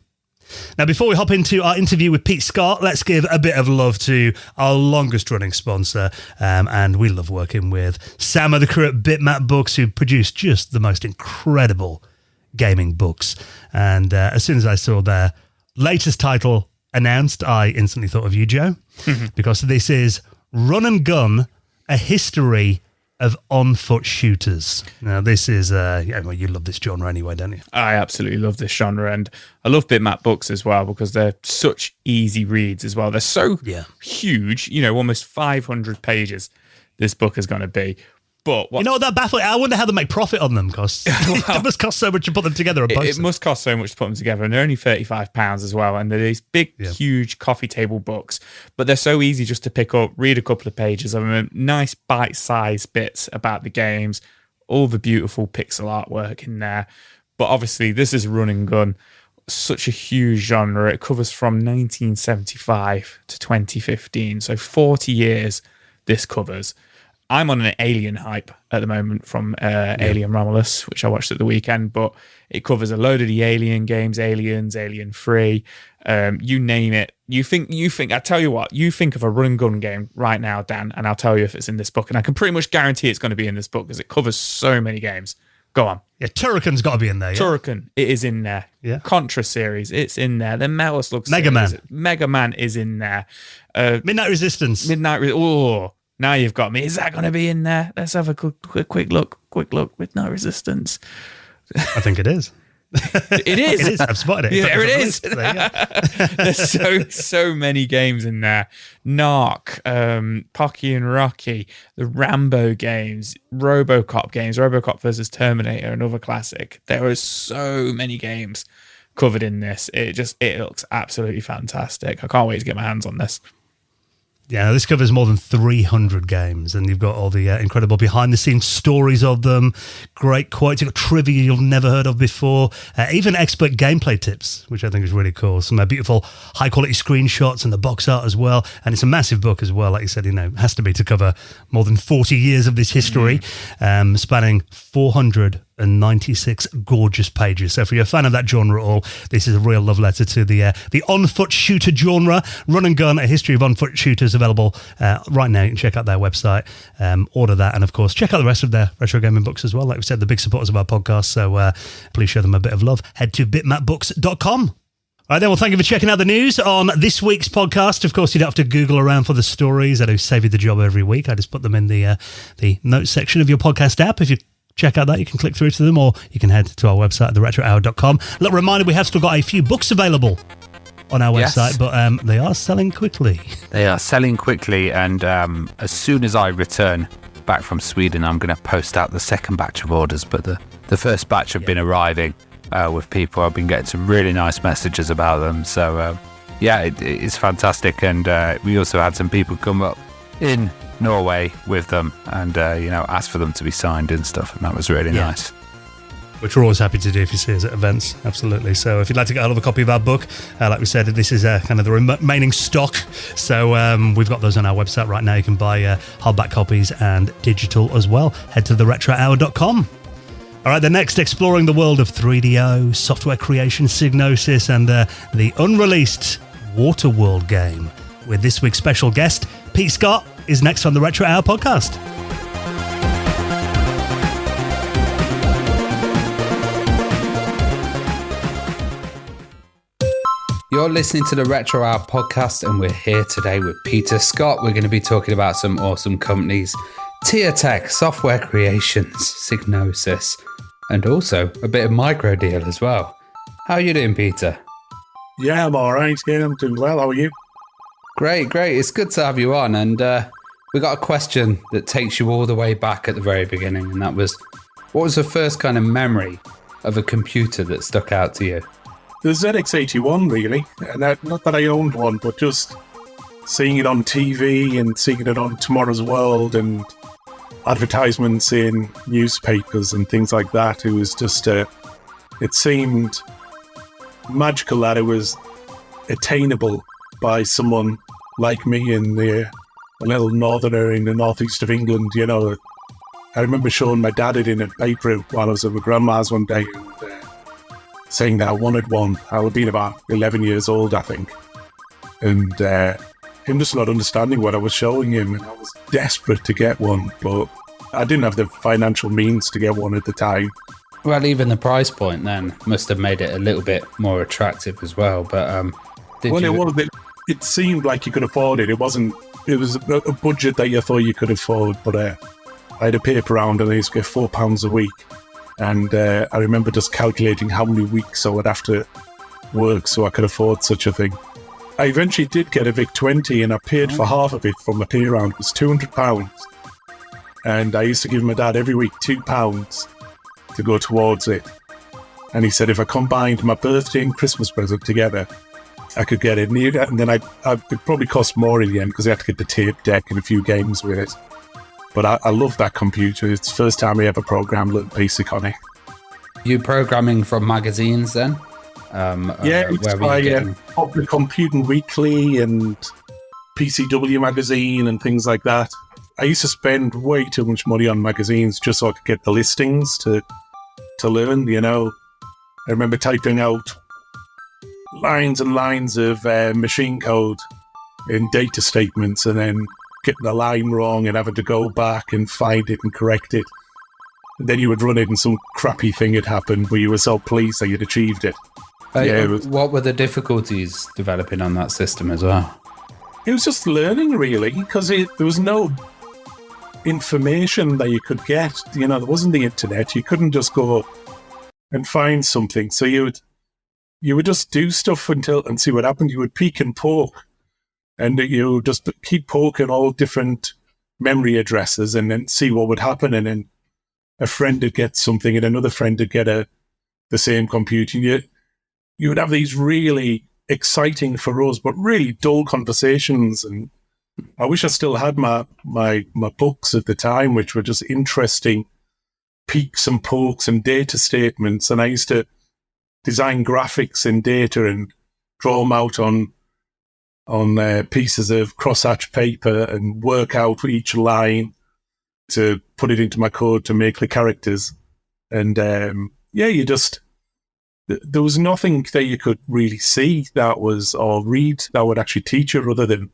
Now, before we hop into our interview with Pete Scott, let's give a bit of love to our longest-running sponsor, and we love working with Sam and the crew at Bitmap Books, who produce just the most incredible gaming books. And as soon as I saw their latest title announced, I instantly thought of you, Joe, because this is Run and Gun, A History of On-Foot Shooters. Now, this is, you love this genre anyway, don't you? I absolutely love this genre, and I love Bitmap Books as well, because they're such easy reads as well. They're so huge, almost 500 pages this book is going to be. But that baffling. I wonder how they make profit on them, because it must cost so much to put them together. It must cost so much to put them together, and they're only £35 as well. And they're these big, huge coffee table books, but they're so easy just to pick up, read a couple of pages of them, nice bite-sized bits about the games, all the beautiful pixel artwork in there. But obviously, this is Run and Gun, such a huge genre. It covers from 1975 to 2015, so 40 years this covers. I'm on an Alien hype at the moment from Alien Romulus, which I watched at the weekend, but it covers a load of the Alien games, Aliens, Alien 3, you name it. You think, I tell you what, you think of a run and gun game right now, Dan, and I'll tell you if it's in this book, and I can pretty much guarantee it's going to be in this book because it covers so many games. Go on. Yeah, Turrican's got to be in there. Yeah? Turrican, it is in there. Yeah. Contra series, it's in there. The Metal Slug Mega series, Man. Mega Man is in there. Midnight Resistance. Oh, now you've got me. Is that going to be in there? Let's have a quick look. Midnight Resistance. I think it is. It is. It is. I've spotted it. Yeah, there it is. There There's so many games in there. Narc, Pocky and Rocky, the Rambo games, RoboCop games, RoboCop versus Terminator, another classic. There are so many games covered in this. It looks absolutely fantastic. I can't wait to get my hands on this. Yeah, this covers more than 300 games, and you've got all the incredible behind-the-scenes stories of them, great quotes, you've got trivia you've never heard of before, even expert gameplay tips, which I think is really cool. Some beautiful, high-quality screenshots and the box art as well, and it's a massive book as well, like you said, it has to be to cover more than 40 years of this history, spanning 496 gorgeous pages. So if you're a fan of that genre at all, this is a real love letter to the on-foot shooter genre. Run and Gun, a history of on-foot shooters, available right now. You can check out their website, order that, and of course check out the rest of their retro gaming books as well. Like we said, the big supporters of our podcast, so please show them a bit of love. Head to bitmapbooks.com. All right then, well, thank you for checking out the news on this week's podcast. Of course, you don't have to Google around for the stories. I do save you the job every week. I just put them in the notes section of your podcast app. If you check out that, you can click through to them, or you can head to our website, theretrohour.com. A little reminder, we have still got a few books available on our website, but they are selling quickly. They are selling quickly, and as soon as I return back from Sweden, I'm going to post out the second batch of orders, but the first batch have been arriving with people. I've been getting some really nice messages about them, so it's fantastic. And we also had some people come up in Norway with them and ask for them to be signed and stuff, and that was really nice, which we're always happy to do if you see us at events. Absolutely. So if you'd like to get hold of a copy of our book, like we said, this is kind of the remaining stock, so we've got those on our website right now. You can buy hardback copies and digital as well. Head to theretrohour.com. All right, the next, exploring the world of 3DO, software creation, Psygnosis, and the unreleased Waterworld game with this week's special guest, Pete Scott, is next on the Retro Hour podcast. You're listening to the Retro Hour podcast, and we're here today with Peter Scott. We're going to be talking about some awesome companies, TierTex, software creations, Psygnosis, and also a bit of Micro deal as well. How are you doing, Peter? Yeah, I'm all right. Yeah, I'm doing well. How are you? Great. It's good to have you on. And we got a question that takes you all the way back at the very beginning, and that was, what was the first kind of memory of a computer that stuck out to you? The ZX81, really. And not that I owned one, but just seeing it on TV and seeing it on Tomorrow's World and advertisements in newspapers and things like that. It was just, it seemed magical that it was attainable by someone like me in a little northerner in the northeast of England. I remember showing my dad it in a paper while I was at my grandma's one day and saying that I wanted one. I would have been about 11 years old, I think. And him just not understanding what I was showing him, and I was desperate to get one, but I didn't have the financial means to get one at the time. Well, even the price point then must have made it a little bit more attractive as well. But it seemed like you could afford it. It was a budget that you thought you could afford, but I had a paper round and I used to get £4 a week. And I remember just calculating how many weeks I would have to work so I could afford such a thing. I eventually did get a VIC-20 and I paid for half of it from the pay round. It was £200. And I used to give my dad every week £2 to go towards it. And he said if I combined my birthday and Christmas present together, I could get it. And then it probably cost more in the end because I had to get the tape deck and a few games with it. But I love that computer. It's the first time I ever programmed Little Basic on it. You programming from magazines then? It's by the Computing Weekly and PCW magazine and things like that. I used to spend way too much money on magazines just so I could get the listings to learn, you know. I remember typing out lines and lines of machine code in data statements and then getting the line wrong and having to go back and find it and correct it. And then you would run it and some crappy thing had happened, but you were so pleased that you'd achieved it. What were the difficulties developing on that system as well? It was just learning, really, because there was no information that you could get. You know, there wasn't the internet. You couldn't just go and find something. So you would just do stuff and see what happened. You would peek and poke, and you would just keep poking all different memory addresses and then see what would happen. And then a friend would get something and another friend would get the same computer. You would have these really exciting for us, but really dull conversations. And I wish I still had my books at the time, which were just interesting peeks and pokes and data statements. And I used to design graphics in data and draw them out on pieces of crosshatch paper and work out each line to put it into my code to make the characters. And there was nothing that you could really see or read that would actually teach you other than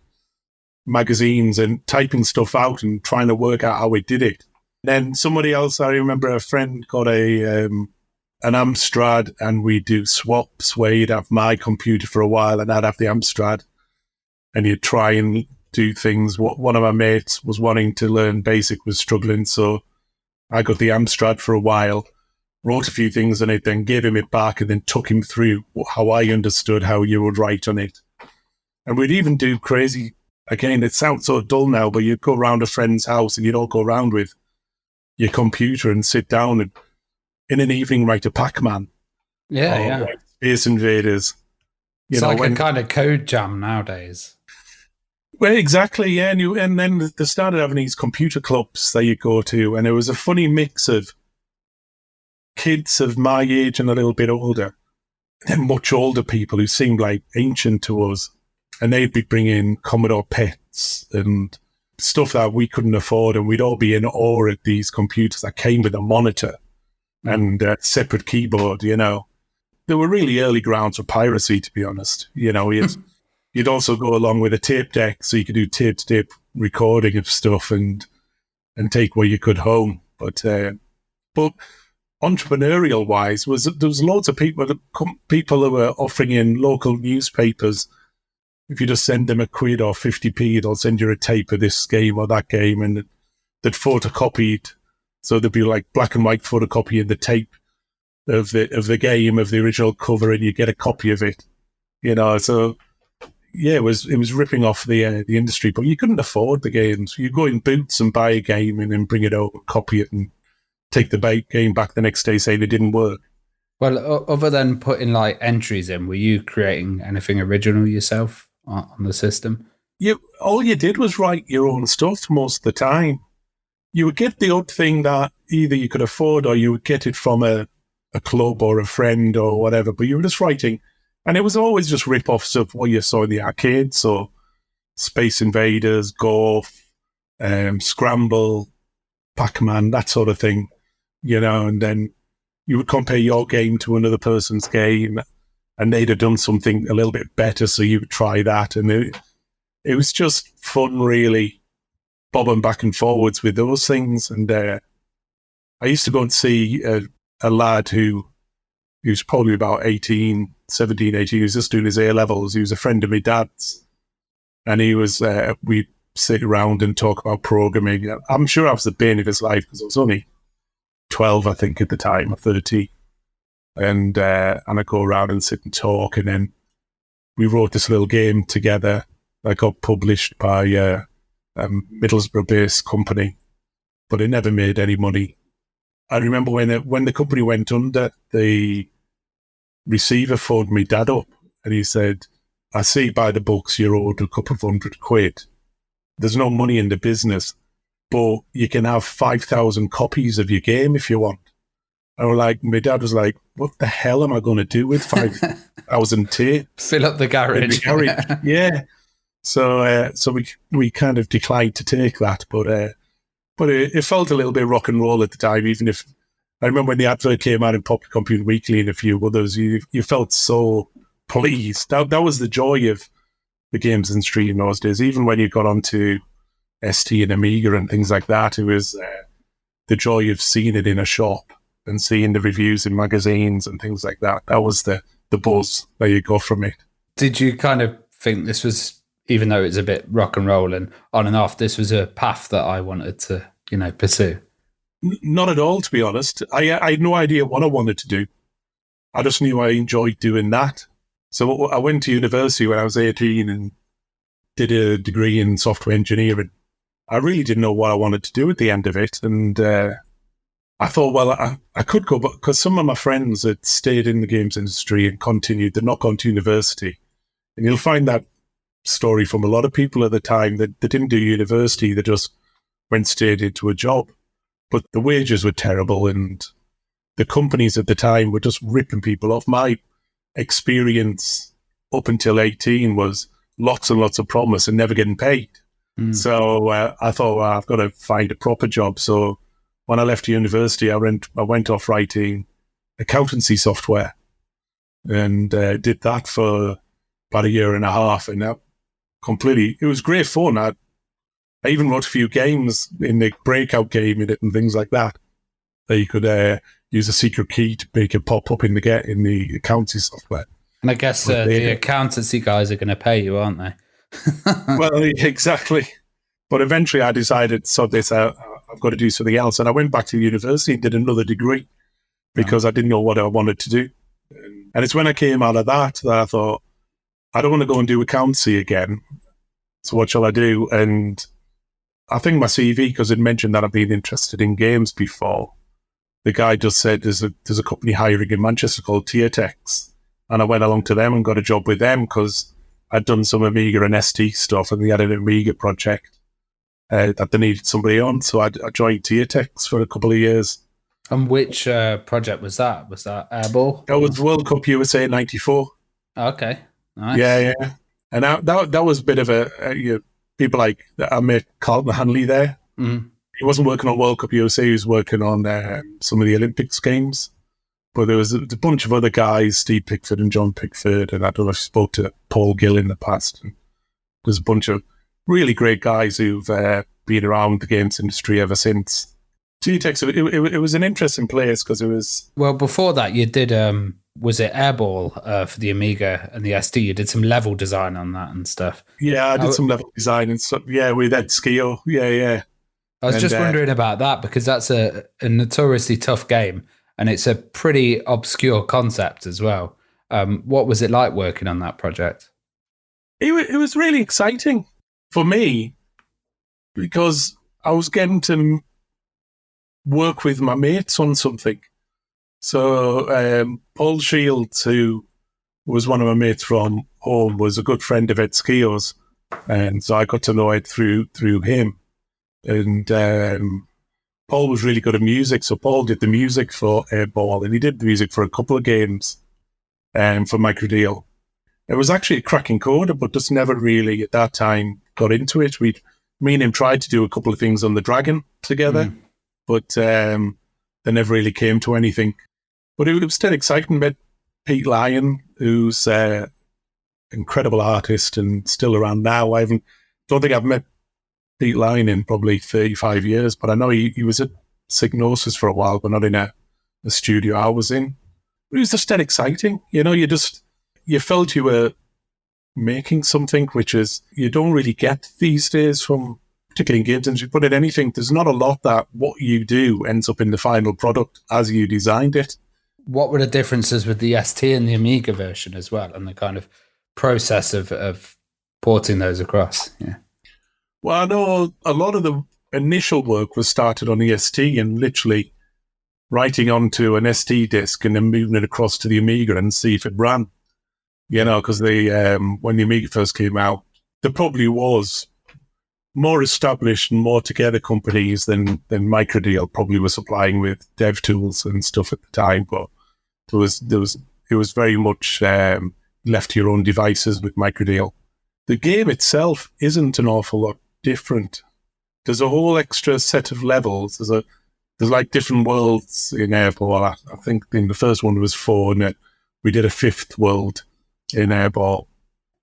magazines and typing stuff out and trying to work out how we did it. Then somebody else, I remember a friend got an Amstrad, and we'd do swaps where you'd have my computer for a while and I'd have the Amstrad, and you'd try and do things. One of my mates was wanting to learn BASIC, was struggling, so I got the Amstrad for a while, wrote a few things on it, then gave him it back and then took him through how I understood how you would write on it. And we'd even do crazy, again, it sounds so dull now, but you'd go around a friend's house and you'd all go around with your computer and sit down and in an evening write a Pac-Man. Yeah. Write Space Invaders. It's like a kind of code jam nowadays. Well, exactly, yeah. And then they started having these computer clubs that you go to, and it was a funny mix of kids of my age and a little bit older, and then much older people who seemed like ancient to us. And they'd be bringing Commodore PETs and stuff that we couldn't afford, and we'd all be in awe at these computers that came with a monitor and a separate keyboard, you know. They were really early grounds for piracy, to be honest. You know, you'd also go along with a tape deck, so you could do tape-to-tape recording of stuff and take what you could home. But entrepreneurial-wise, there was loads of people who were offering in local newspapers. If you just send them a quid or 50p, they'll send you a tape of this game or that game, and they'd photocopy it. So there'd be like black and white photocopy in the tape of the game, of the original cover, and you get a copy of it. You know, so yeah, it was ripping off the industry, but you couldn't afford the games. You go in Boots and buy a game and then bring it over, copy it, and take the game back the next day saying it didn't work. Well, other than putting like entries in, were you creating anything original yourself on the system? All you did was write your own stuff most of the time. You would get the odd thing that either you could afford or you would get it from a club or a friend or whatever, but you were just writing. And it was always just rip-offs of what you saw in the arcade, so Space Invaders, Golf, Scramble, Pac-Man, that sort of thing, you know, and then you would compare your game to another person's game, and they'd have done something a little bit better, so you would try that. And it was just fun, really, bobbing back and forwards with those things. And I used to go and see a lad who was probably about 17, 18. He was just doing his A-levels. He was a friend of my dad's. And he was, we'd sit around and talk about programming. I'm sure I was the bane of his life because I was only 12, I think, at the time, or 13. And I'd go around and sit and talk. And then we wrote this little game together that got published by a Middlesbrough-based company, but it never made any money. I remember when the company went under, the receiver phoned me dad up and he said, "I see by the books you're owed a couple of £100. There's no money in the business, but you can have 5,000 copies of your game if you want." My dad was like, "What the hell am I going to do with 5,000 tapes?" Fill up the garage. Yeah. So we kind of declined to take that, but it felt a little bit rock and roll at the time. Even if I remember when the advert came out in Popular Computer Weekly and a few others, you felt so pleased. That was the joy of the games industry in those days. Even when you got onto ST and Amiga and things like that, it was the joy of seeing it in a shop and seeing the reviews in magazines and things like that. That was the buzz that you got from it. Did you kind of think this was, even though it's a bit rock and roll and on and off, this was a path that I wanted to, pursue? Not at all, to be honest. I had no idea what I wanted to do. I just knew I enjoyed doing that. So I went to university when I was 18 and did a degree in software engineering. I really didn't know what I wanted to do at the end of it. And I thought, well, I could go, but because some of my friends had stayed in the games industry and continued, they'd not gone to university. And you'll find that story from a lot of people at the time that they didn't do university, they just went straight into a job. But the wages were terrible and the companies at the time were just ripping people off. My experience up until 18 was lots and lots of promise and never getting paid. So I thought, well, I've got to find a proper job. So when I left university, I went off writing accountancy software and did that for about a year and a half. And it was great fun. I even wrote a few games in the breakout game in it and things like that. That you could use a secret key to make it pop up in the accountancy software. And I guess the accountancy guys are going to pay you, aren't they? Well, exactly. But eventually I decided, so this, I've got to do something else. And I went back to university and did another degree because I didn't know what I wanted to do. And it's when I came out of that I thought, I don't want to go and do accountancy again. So what shall I do? And I think my CV, because it mentioned that I've been interested in games before, the guy just said there's a company hiring in Manchester called TierTex. And I went along to them and got a job with them because I'd done some Amiga and ST stuff and they had an Amiga project that they needed somebody on. So I joined TierTex for a couple of years. And which project was that? Was that Airball? That was World Cup USA 94. Okay, nice. Yeah. And that was a bit of people like, I met Carlton Hanley there. Mm. He wasn't working on World Cup USA, he was working on some of the Olympics games. But there was a bunch of other guys, Steve Pickford and John Pickford, and I don't know if you spoke to Paul Gill in the past. And there's a bunch of really great guys who've been around the games industry ever since. TierTex, it was an interesting place because it was... Well, before that, you did, was it Airball for the Amiga and the ST? You did some level design on that and stuff. Yeah, I did some level design and stuff. Yeah, with Ed Skio. Yeah. I was just wondering about that because that's a notoriously tough game. And it's a pretty obscure concept as well. What was it like working on that project? It was really exciting for me because I was getting to work with my mates on something. So Paul Shields, who was one of my mates from home, was a good friend of Ed Skio's. And so I got to know Ed through him. And Paul was really good at music, so Paul did the music for Airball, and he did the music for a couple of games for Microdeal. It was actually a cracking coder, but just never really at that time got into it. Me and him tried to do a couple of things on the Dragon together, but they never really came to anything. But it was still exciting. Met Pete Lyon, who's an incredible artist and still around now. Don't think I've met Pete Lyon in probably 35 years, but I know he was at Psygnosis for a while, but not in a studio I was in. It was just that exciting. You felt you were making something which is you don't really get these days from, particularly in games industry, but in anything, there's not a lot that what you do ends up in the final product as you designed it. What were the differences with the ST and the Amiga version as well, and the kind of process of porting those across? Yeah. Well, I know a lot of the initial work was started on the ST and literally writing onto an ST disk and then moving it across to the Amiga and see if it ran. Because when the Amiga first came out, there probably was more established and more together companies than Microdeal probably was supplying with dev tools and stuff at the time. But it was very much left to your own devices with Microdeal. the game itself isn't an awful lot different. There's a whole extra set of levels. There's like different worlds in Airball. I think in the first one was 4, and we did a 5th world in Airball.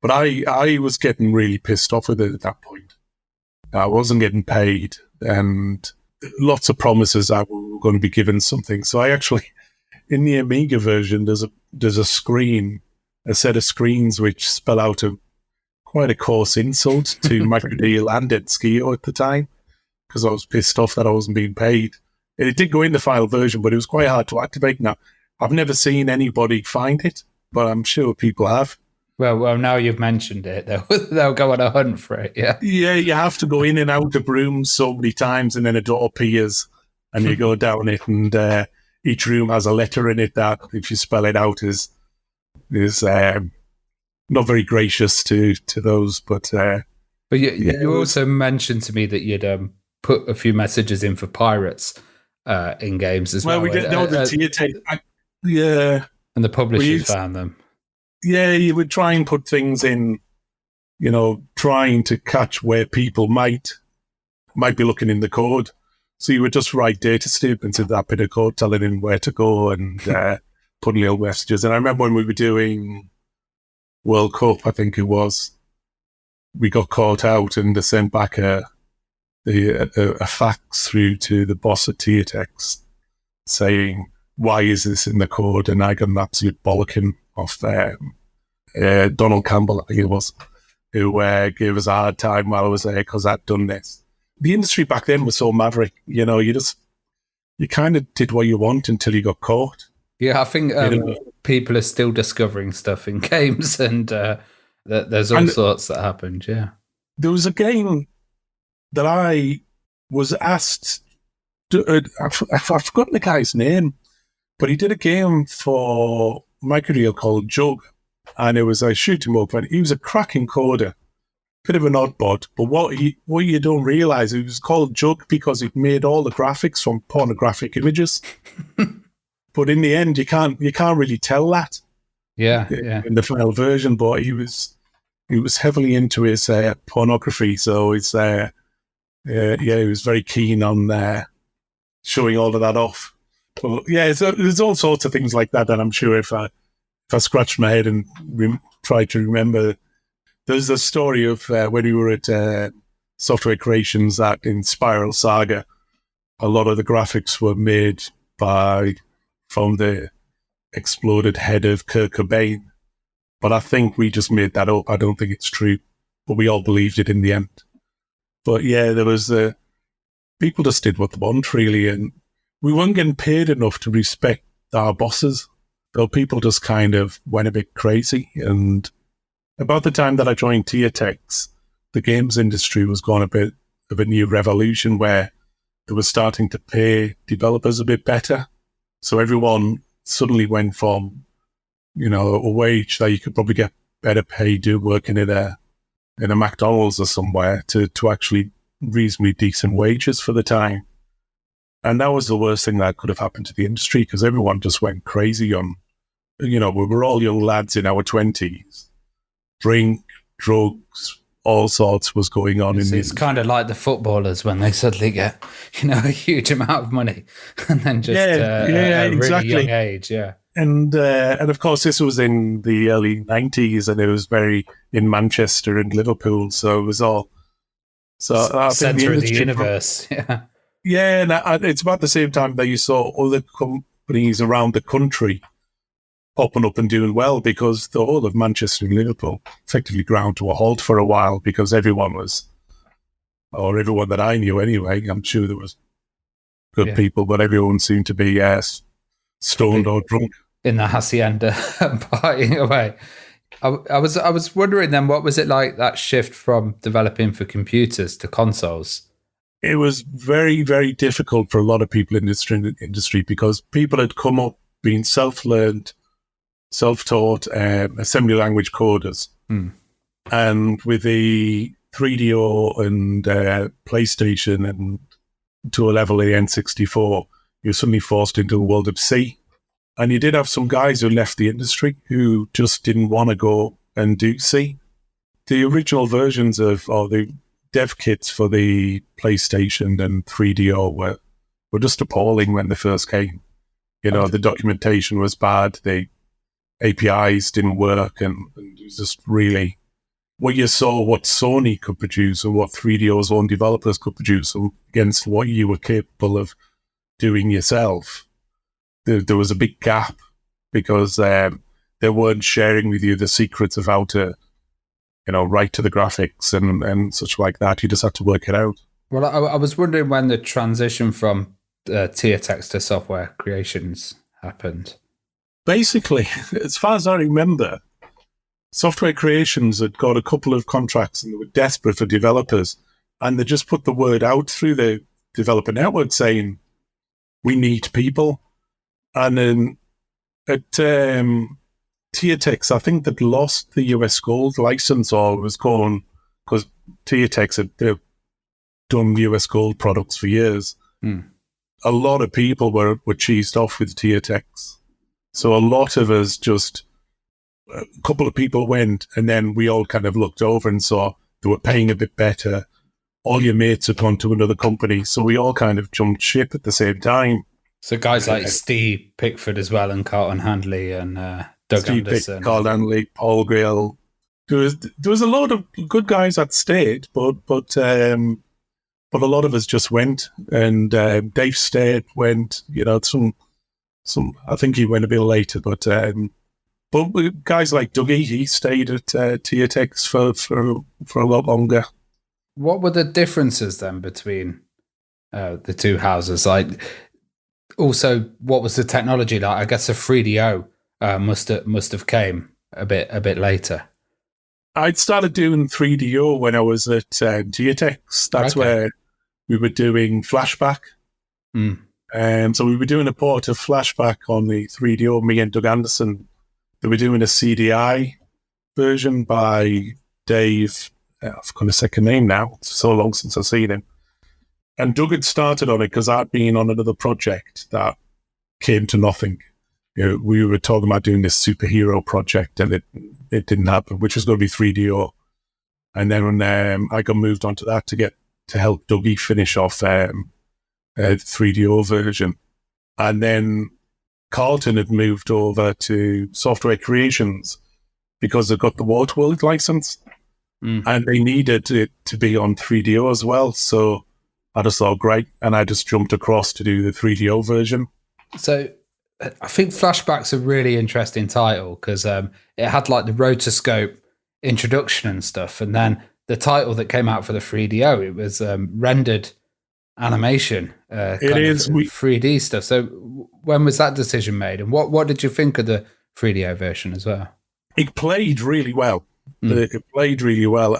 But I was getting really pissed off with it at that point. I wasn't getting paid, and lots of promises that we were going to be given something. So I actually, in the Amiga version, there's a screen, a set of screens which spell out quite a coarse insult to Microdeal and Edskio at the time, because I was pissed off that I wasn't being paid. It did go in the final version, but it was quite hard to activate. Now, I've never seen anybody find it, but I'm sure people have. Well, now you've mentioned it, they'll go on a hunt for it, yeah? Yeah, you have to go in and out of rooms so many times, and then a door appears, and you go down it, and each room has a letter in it that, if you spell it out, is not very gracious to those. But you also mentioned to me that you'd put a few messages in for pirates in games as well. Well, we did know the TierTex. Yeah. And the publishers found them. Yeah, you would try and put things in, trying to catch where people might be looking in the code. So you would just write data statements in that bit of code, telling them where to go and putting little messages. And I remember when we were doing World Cup, I think it was, we got caught out and they sent back a fax through to the boss at TierTex saying, why is this in the code? And I got an absolute bollocking off Donald Campbell, I think it was, who gave us a hard time while I was there because I'd done this. The industry back then was so maverick, you kind of did what you want until you got caught. Yeah, I think people are still discovering stuff in games, and there's all sorts that happened, yeah. There was a game that I was asked, I've forgotten the guy's name, but he did a game for Microdeal called Jug, and it was a shoot 'em up, and he was a cracking coder, bit of an oddbod, but what you don't realise, it was called Jug because it made all the graphics from pornographic images. But in the end, you can't really tell that. Yeah. In the final version, but he was heavily into his pornography, so it's he was very keen on showing all of that off. But yeah, so there's all sorts of things like that I'm sure if I scratch my head and try to remember. There's a story of when we were at Software Creations in Spiral Saga, a lot of the graphics were made from the exploded head of Kurt Cobain. But I think we just made that up. I don't think it's true. But we all believed it in the end. But yeah, there was people just did what they want, really, and we weren't getting paid enough to respect our bosses. So people just kind of went a bit crazy. And about the time that I joined TierTex, the games industry was going a bit of a new revolution where they were starting to pay developers a bit better. So everyone suddenly went from, a wage that you could probably get better paid working in a McDonald's or somewhere to actually reasonably decent wages for the time. And that was the worst thing that could have happened to the industry because everyone just went crazy on, we were all young lads in our 20s. Drink, drugs, all sorts was going on. It's kind of like the footballers when they suddenly get, a huge amount of money and then just at a exactly. really young age, yeah. And of course, this was in the early 90s and it was very in Manchester and Liverpool. So it was all... Centre of the universe, yeah. Yeah, and it's about the same time that you saw other companies around the country popping up and doing well because the whole of Manchester and Liverpool effectively ground to a halt for a while because everyone that I knew anyway, I'm sure there was good people, but everyone seemed to be stoned or drunk. In the hacienda partying away. I was wondering then, what was it like, that shift from developing for computers to consoles? It was very, very difficult for a lot of people in this industry because people had come up being self-learned, self-taught assembly language coders. And with the 3DO and PlayStation and to a level of the N64, you're suddenly forced into the world of C. And you did have some guys who left the industry who just didn't want to go and do C. the original versions of, or the dev kits for the PlayStation and 3DO were just appalling when they first came. You know, the documentation was bad, the APIs didn't work, and it was just really, what you saw what Sony could produce and what 3DO's own developers could produce against what you were capable of doing yourself. There was a big gap because they weren't sharing with you the secrets of how to, you know, write to the graphics and such like that. You just had to work it out. Well, I was wondering when the transition from TierTex to Software Creations happened. Basically, as far as I remember, Software Creations had got a couple of contracts and they were desperate for developers, and they just put the word out through the developer network saying, we need people. And then at TierTex, I think they'd lost the US Gold license, or was going, because TierTex had done US Gold products for years. A lot of people were cheesed off with TierTex. So a lot of us just, a couple of people went, and then we all kind of looked over and saw they were paying a bit better. All your mates had gone to another company, so we all kind of jumped ship at the same time. So guys like Steve Pickford as well, and Carlton Handley, and Doug Anderson. Carl Handley, Paul Grail. There was a lot of good guys that stayed, but a lot of us just went, and Dave stayed, went. You know, some. I think he went a bit later, but guys like Dougie, he stayed at TierTex for a lot longer. What were the differences then between the two houses? Like, also, what was the technology like? I guess the 3DO must have came a bit later. I'd started doing 3DO when I was at TierTex. That's where we were doing Flashback. So we were doing a port of Flashback on the 3DO, me and Doug Anderson. They were doing a CDI version by Dave. I've forgotten his second name now. It's so long since I've seen him. And Doug had started on it because I'd been on another project that came to nothing. You know, we were talking about doing this superhero project, and it didn't happen, which was going to be 3DO. And then when I got moved onto that to help Dougie finish off 3DO version. And then Carlton had moved over to Software Creations because they got the Waterworld license, and they needed it to be on 3DO as well. So I just thought, great, and I just jumped across to do the 3DO version. So I think Flashback's a really interesting title because it had like the rotoscope introduction and stuff, and then the title that came out for the 3DO, it was rendered animation, it is 3D stuff. So when was that decision made, and what did you think of the 3DO version as well? It played really well. It played really well.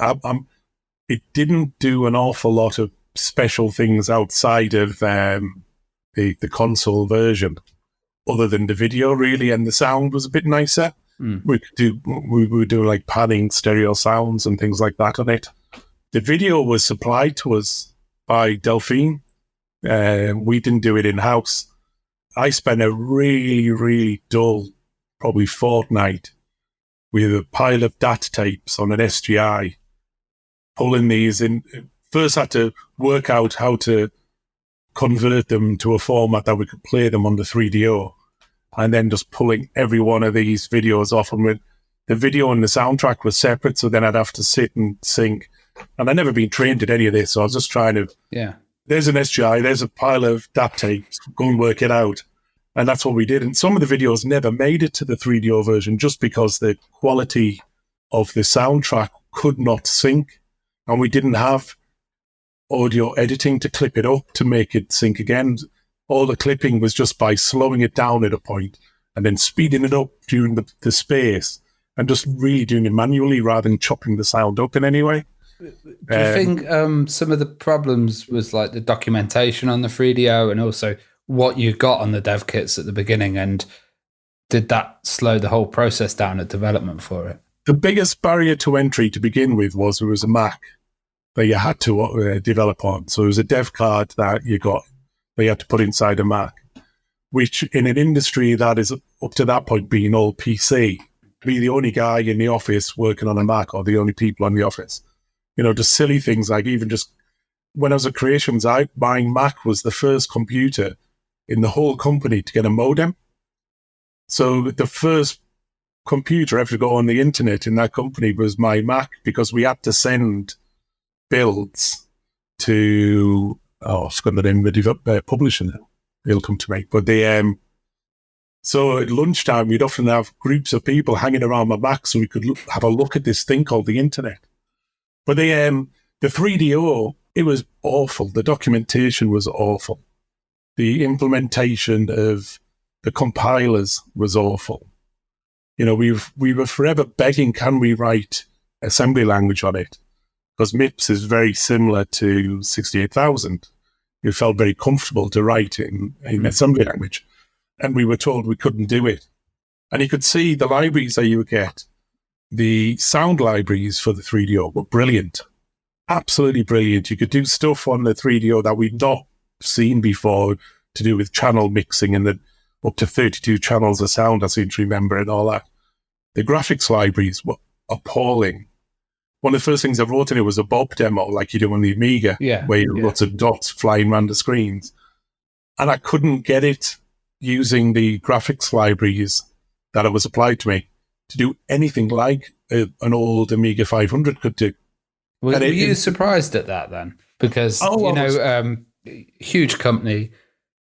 It didn't do an awful lot of special things outside of the console version, other than the video really, and the sound was a bit nicer. We were doing like panning stereo sounds and things like that on it. The video was supplied to us by Delphine. We didn't do it in-house. I spent a really, really dull, probably fortnight with a pile of data tapes on an SGI, pulling these in. First had to work out how to convert them to a format that we could play them on the 3DO, and then just pulling every one of these videos off. And the video and the soundtrack was separate, so then I'd have to sit and sync. And I'd never been trained at any of this, so I was just trying to, there's an SGI, there's a pile of DAT tapes, go and work it out. And that's what we did. And some of the videos never made it to the 3DO version just because the quality of the soundtrack could not sync. And we didn't have audio editing to clip it up to make it sync again. All the clipping was just by slowing it down at a point and then speeding it up during the space and just really doing it manually rather than chopping the sound up in any way. Do you think some of the problems was like the documentation on the 3DO and also what you got on the dev kits at the beginning, and did that slow the whole process down at development for it? The biggest barrier to entry to begin with was there was a Mac that you had to develop on. So it was a dev card that you had to put inside a Mac, which in an industry that is up to that point being all PC, be the only guy in the office working on a Mac or the only people on the office. Just silly things like even just when I was at Creations, my Mac was the first computer in the whole company to get a modem. So the first computer ever to go on the internet in that company was my Mac, because we had to send builds to, I've forgotten the name of the publisher now. It'll come to me. But so at lunchtime, we'd often have groups of people hanging around my Mac so we could have a look at this thing called the internet. But the 3DO, it was awful. The documentation was awful. The implementation of the compilers was awful. We were forever begging, can we write assembly language on it? Because MIPS is very similar to 68000. It felt very comfortable to write in assembly language. And we were told we couldn't do it. And you could see the libraries that you would get, the sound libraries for the 3DO were brilliant. Absolutely brilliant. You could do stuff on the 3DO that we'd not seen before to do with channel mixing and up to 32 channels of sound, I seem to remember, and all that. The graphics libraries were appalling. One of the first things I wrote in it was a Bob demo, like you do on the Amiga, where you have lots of dots flying around the screens. And I couldn't get it using the graphics libraries that it was applied to me to do anything like an old Amiga 500 could do. Were you surprised at that then? Because, huge company,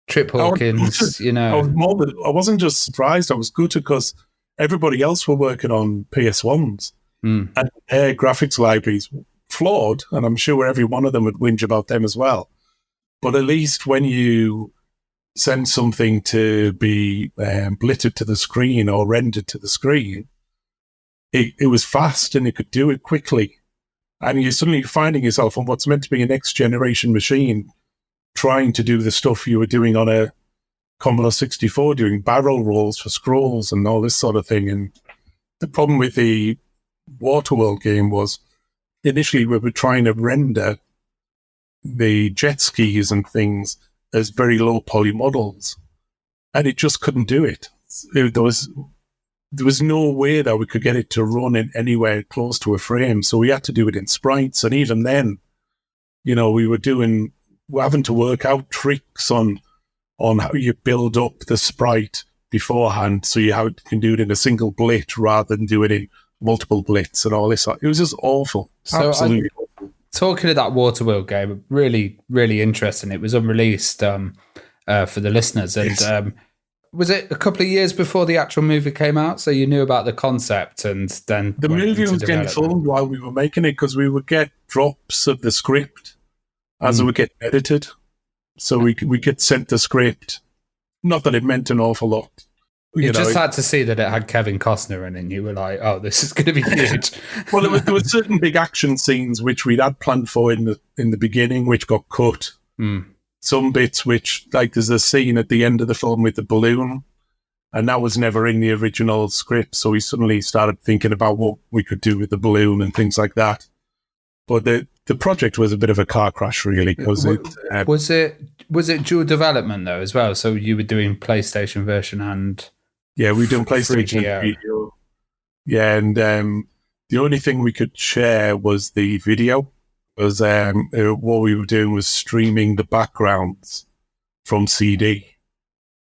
Trip Hawkins, I wasn't just surprised, I was gutted because everybody else were working on PS1s and their graphics libraries flawed, and I'm sure every one of them would whinge about them as well. But at least when you send something to be blittered to the screen or rendered to the screen, it was fast and it could do it quickly. And you're suddenly finding yourself on what's meant to be a next generation machine trying to do the stuff you were doing on a Commodore 64, doing barrel rolls for scrolls and all this sort of thing. And the problem with the Waterworld game was initially we were trying to render the jet skis and things as very low poly models, and it just couldn't do it. There was no way that we could get it to run in anywhere close to a frame, so we had to do it in sprites. And even then, we're having to work out tricks on how you build up the sprite beforehand, so you can do it in a single blit rather than do it in multiple blits and all this. It was just awful. So absolutely awful. Talking of that Waterworld game, really, really interesting. It was unreleased for the listeners. And Yes. Was it a couple of years before the actual movie came out? So you knew about the concept and then... The movie was getting filmed while we were making it, because we would get drops of the script as it would get edited. So we get sent the script. Not that it meant an awful lot. You just had to see that it had Kevin Costner in it, and you were like, oh, this is going to be huge. Well, there were certain big action scenes which we'd had planned for in the beginning, which got cut. Some bits which, like there's a scene at the end of the film with the balloon, and that was never in the original script, so we suddenly started thinking about what we could do with the balloon and things like that. But the project was a bit of a car crash, really, because was it dual development though as well? So you were doing PlayStation version and we were doing PlayStation and video. Yeah, and the only thing we could share was the video. Was what we were doing was streaming the backgrounds from CD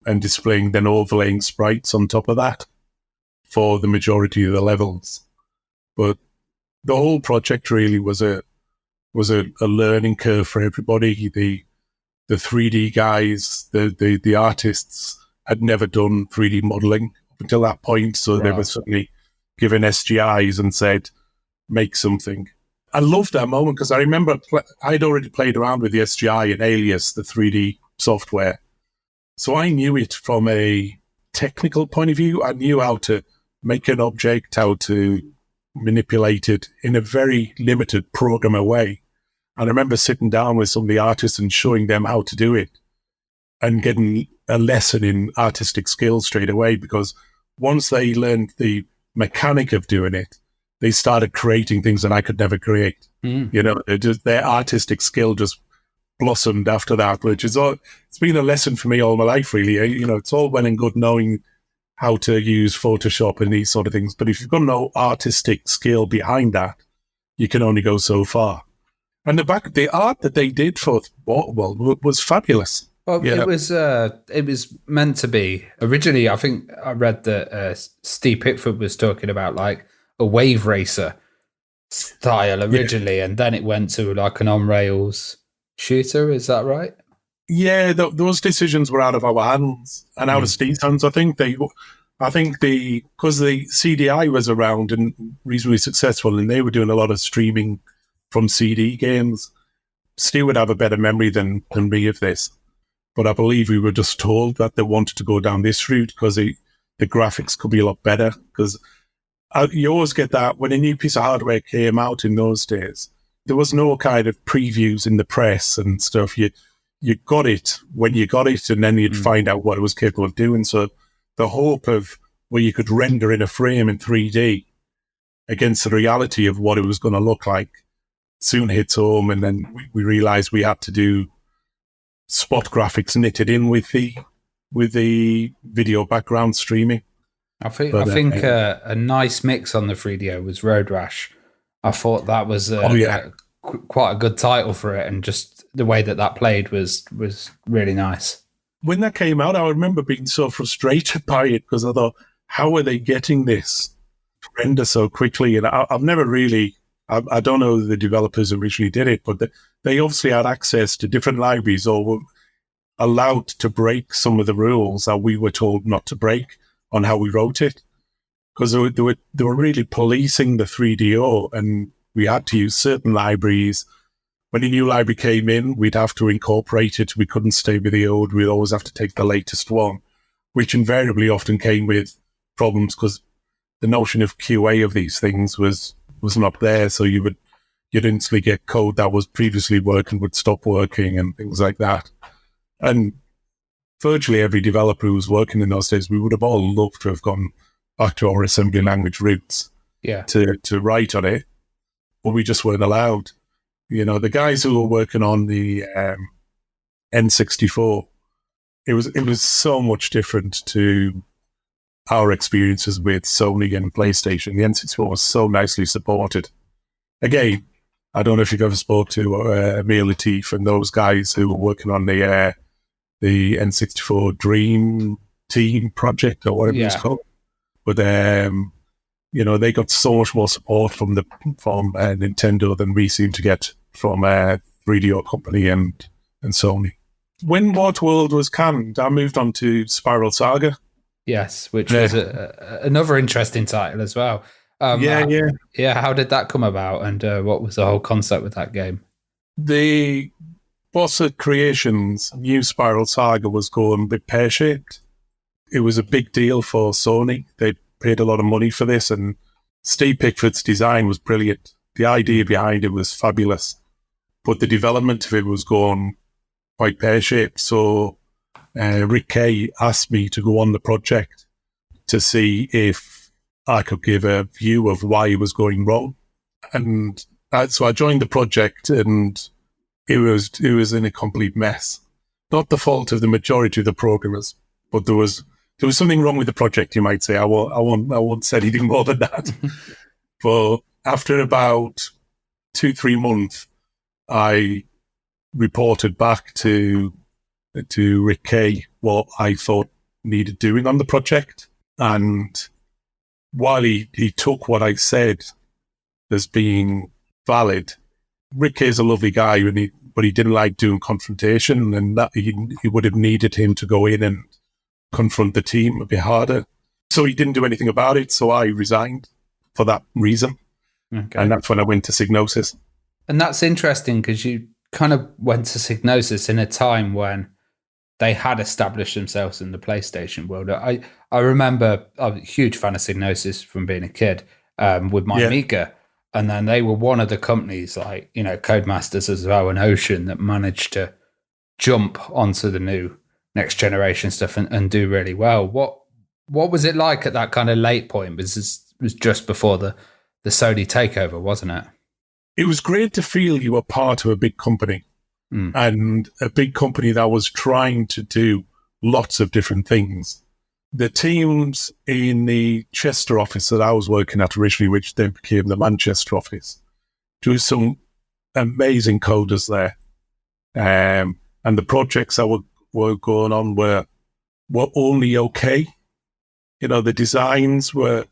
and displaying, then overlaying sprites on top of that for the majority of the levels. But the whole project really was a learning curve for everybody. The 3D guys, the artists had never done 3D modeling up until that point, so they were suddenly given SGIs and said, make something. I loved that moment because I remember I'd already played around with the SGI and Alias, the 3D software. So I knew it from a technical point of view. I knew how to make an object, how to manipulate it in a very limited programmer way. And I remember sitting down with some of the artists and showing them how to do it and getting a lesson in artistic skills straight away, because once they learned the mechanic of doing it, they started creating things that I could never create. Their artistic skill just blossomed after that, which is all. It's been a lesson for me all my life, really. It's all well and good knowing how to use Photoshop and these sort of things. But if you've got no artistic skill behind that, you can only go so far. And the art that they did for Waterworld was fabulous. Well, it was meant to be. Originally, I think I read that Steve Pickford was talking about like a wave racer style originally, and then it went to like an on-rails shooter. Is that right? Yeah, those decisions were out of our hands and out of Steve's hands. I think because the CDI was around and reasonably successful, and they were doing a lot of streaming from CD games. Steve would have a better memory than me of this, but I believe we were just told that they wanted to go down this route because the graphics could be a lot better. Because you always get that when a new piece of hardware came out in those days, there was no kind of previews in the press and stuff. You got it when you got it, and then you'd find out what it was capable of doing. So the hope of where you could render in a frame in 3D against the reality of what it was going to look like soon hits home, and then we realised we had to do spot graphics knitted in with the video background streaming. I think a nice mix on the 3DO was Road Rash. I thought that was quite a good title for it, and just the way that played was really nice. When that came out, I remember being so frustrated by it because I thought, how are they getting this to render so quickly? And I've never really, I don't know the developers originally did it, but they obviously had access to different libraries or were allowed to break some of the rules that we were told not to break on how we wrote it. Because they were really policing the 3DO, and we had to use certain libraries. When a new library came in, we'd have to incorporate it. We couldn't stay with the old. We'd always have to take the latest one, which invariably often came with problems because the notion of QA of these things was not there. So you'd instantly get code that was previously working would stop working and things like that. And virtually every developer who was working in those days, we would have all loved to have gone back to our assembly language roots to write on it, but we just weren't allowed. You know, the guys who were working on the N64, it was so much different to our experiences with Sony and PlayStation. The N64 was so nicely supported. Again, I don't know if you've ever spoke to Amir Latif and those guys who were working on the N64 Dream Team project or whatever it's called. But they got so much more support from Nintendo than we seem to get from 3DO Company and Sony. When Waterworld was canned, I moved on to Spiral Saga. Yes, which was another interesting title as well. How did that come about, and what was the whole concept with that game? The Bossard Creations' new Spiral Saga was going a bit pear-shaped. It was a big deal for Sony. They paid a lot of money for this, and Steve Pickford's design was brilliant. The idea behind it was fabulous, but the development of it was going quite pear-shaped. So Rick Kay asked me to go on the project to see if I could give a view of why it was going wrong. And so I joined the project, and it was in a complete mess. Not the fault of the majority of the programmers, but there was something wrong with the project, you might say. I won't say anything more than that. But after about 2-3 months, I reported back to Rick Kay what I thought needed doing on the project. And while he took what I said as being valid, Rick Kay's a lovely guy, but he didn't like doing confrontation, and that he would have needed him to go in and confront the team a bit harder. So he didn't do anything about it, so I resigned for that reason. Okay. And that's when I went to Psygnosis. And that's interesting because you kind of went to Psygnosis in a time when they had established themselves in the PlayStation world. I remember, I'm a huge fan of Psygnosis from being a kid with my Amiga. And then they were one of the companies like, Codemasters as well, and Ocean, that managed to jump onto the new next generation stuff and do really well. What was it like at that kind of late point? It was just before the Sony takeover, wasn't it? It was great to feel you were part of a big company, and a big company that was trying to do lots of different things. the teams in the Chester office that I was working at originally, which then became the Manchester office, there was some amazing coders there. And the projects that were going on were only okay. You know, the designs were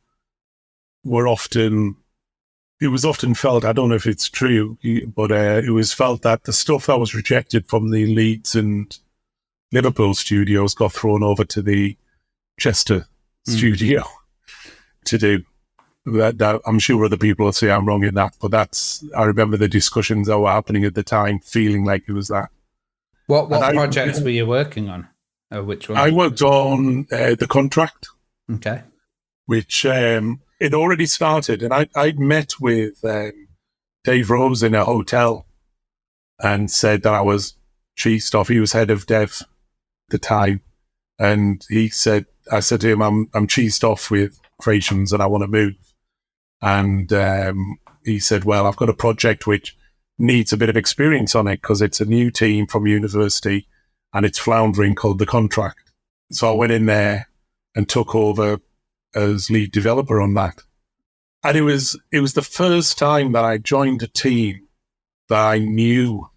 often, it was often felt, I don't know if it's true, but it was felt that the stuff that was rejected from the Leeds and Liverpool studios got thrown over to the Chester studio to do. That I'm sure other people will say I'm wrong in that, but I remember the discussions that were happening at the time, feeling like it was that. What projects were you working on? Which one? I worked on The Contract. Okay. Which it already started, and I'd met with Dave Rose in a hotel and said that I was cheesed off. He was head of dev at the time, and I said to him, I'm cheesed off with creations and I want to move. And he said, well, I've got a project which needs a bit of experience on it because it's a new team from university and it's floundering, called The Contract. So I went in there and took over as lead developer on that. And it was the first time that I joined a team that I knew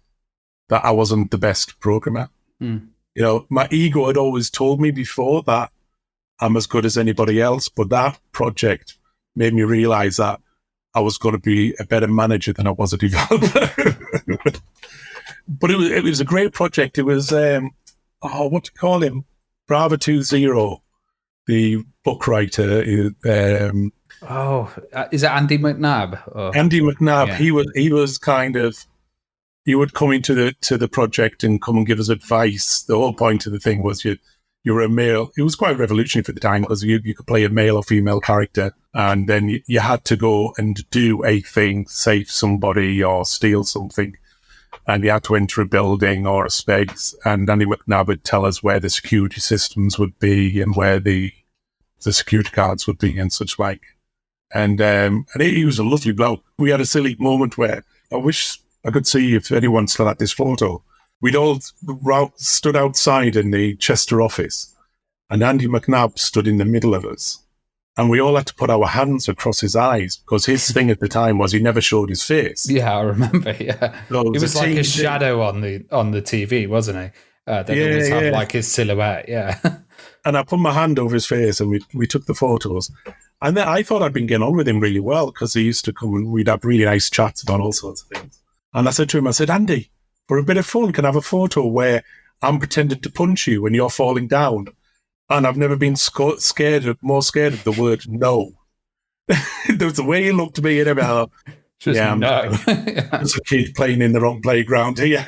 that I wasn't the best programmer. You know, my ego had always told me before that I'm as good as anybody else, but that project made me realize that I was going to be a better manager than I was a developer. But it was a great project. It was, what to call him? Bravo 20, the book writer. Is it Andy McNabb? Andy McNabb. Yeah. He was kind of, he would come into the project and come and give us advice. The whole point of the thing was you were a male. It was quite revolutionary for the time because you could play a male or female character, and then you had to go and do a thing, save somebody or steal something, and you had to enter a building or a space, and Andy McNabb would tell us where the security systems would be and where the security guards would be and such like. And he was a lovely bloke. We had a silly moment where I wish I could see if anyone still had this photo. We'd all stood outside in the Chester office, and Andy McNabb stood in the middle of us. And we all had to put our hands across his eyes because his thing at the time was he never showed his face. Yeah, I remember, yeah. So it was like a shadow on the TV, wasn't he? They always have like his silhouette, yeah. And I put my hand over his face and we took the photos. And then I thought I'd been getting on with him really well because he used to come and we'd have really nice chats about all sorts of things. And I said to him, Andy, for a bit of fun, can I have a photo where I'm pretending to punch you when you're falling down? And I've never been more scared of the word no. There was the way he looked at me and about, no. There's a kid playing in the wrong playground here.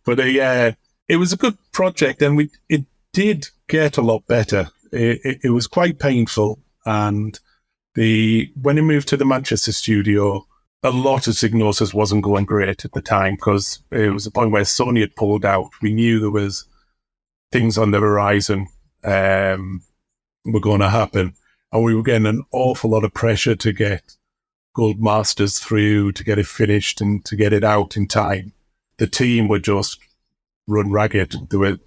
But it was a good project, and it did get a lot better. It was quite painful, and when he moved to the Manchester studio, a lot of Psygnosis wasn't going great at the time because it was a point where Sony had pulled out. We knew there was things on the horizon were going to happen, and we were getting an awful lot of pressure to get Gold Masters through, to get it finished and to get it out in time. The team were just run ragged. They were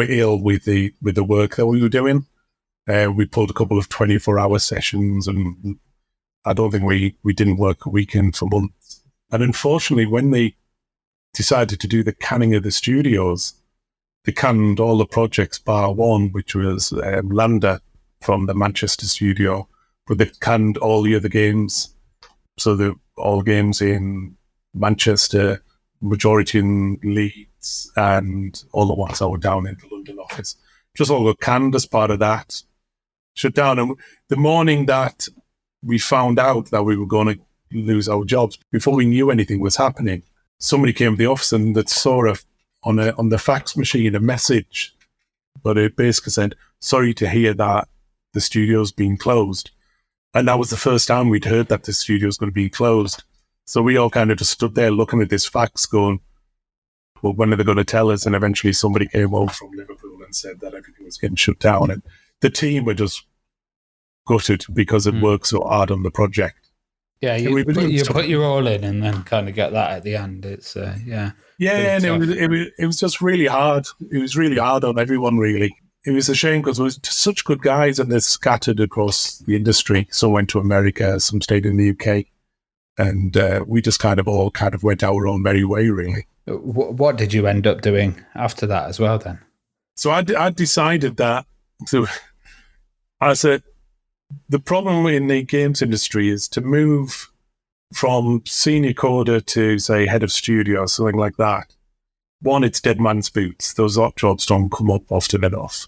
ill with the work that we were doing. We pulled a couple of 24-hour sessions, and I don't think we didn't work a weekend for months. And unfortunately, when they decided to do the canning of the studios, they canned all the projects bar one, which was Lander from the Manchester studio, but they canned all the other games. So all games in Manchester, majority in Leeds, and all the ones that were down in the London office. Just all got canned as part of that. Shut down. And the morning that we found out that we were going to lose our jobs, before we knew anything was happening, somebody came to the office and that saw on the fax machine a message, but it basically said, "Sorry to hear that the studio's been closed." And that was the first time we'd heard that the studio's going to be closed. So we all kind of just stood there looking at this fax going, well, when are they going to tell us? And eventually somebody came over from Liverpool and said that everything was getting shut down. And the team were just gutted because it worked so hard on the project. Yeah, you put your all in and then kind of get that at the end. It's, Yeah, and it was just really hard. It was really hard on everyone, really. it was a shame because it was such good guys and they're scattered across the industry. Some went to America, some stayed in the UK. And we just kind of all went our own merry way, really. What did you end up doing after that as well, then? So I decided that the problem in the games industry is to move from senior coder to, say, head of studio or something like that. One, it's dead man's boots. Those jobs don't come up often enough.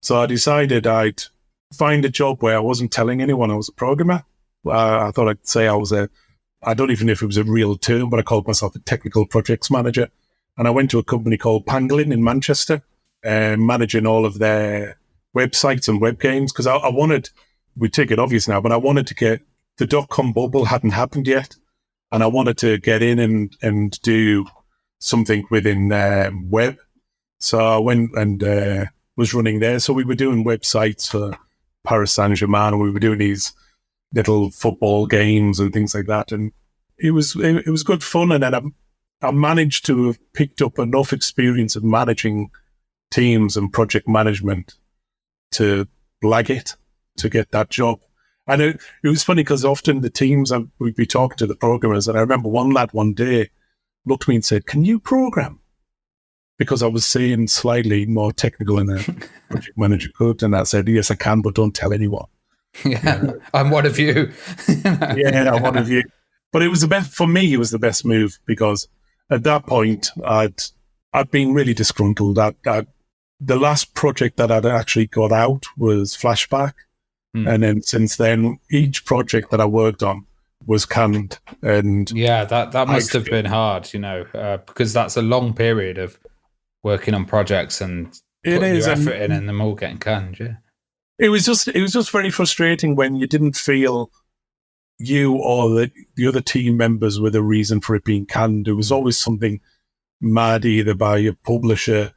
So I decided I'd find a job where I wasn't telling anyone I was a programmer. I thought I'd say I don't even know if it was a real term, but I called myself a technical projects manager. And I went to a company called Pangolin in Manchester, managing all of their websites and web games, because I wanted, we take it obvious now, but I wanted to get, the dot-com bubble hadn't happened yet, and I wanted to get in and do something within web. So I went and was running there. So we were doing websites for Paris Saint-Germain, and we were doing these little football games and things like that. And it was good fun. And then I managed to have picked up enough experience of managing teams and project management to lag it, to get that job. And it was funny because often the teams, we'd be talking to the programmers, and I remember one lad one day looked at me and said, "Can you program?" Because I was saying slightly more technical than a project manager could. And I said, "Yes, I can, but don't tell anyone." Yeah, I'm one of you. Yeah, I'm one of you. But it was the best, for me, it was the best move because at that point, I'd been really disgruntled. The last project that I'd actually got out was Flashback. And then since then, each project that I worked on was canned. And yeah, that must have been hard, because that's a long period of working on projects and putting your effort in and them all getting canned, yeah. It was just very frustrating when you didn't feel you or the other team members were the reason for it being canned. It was always something mad, either by a publisher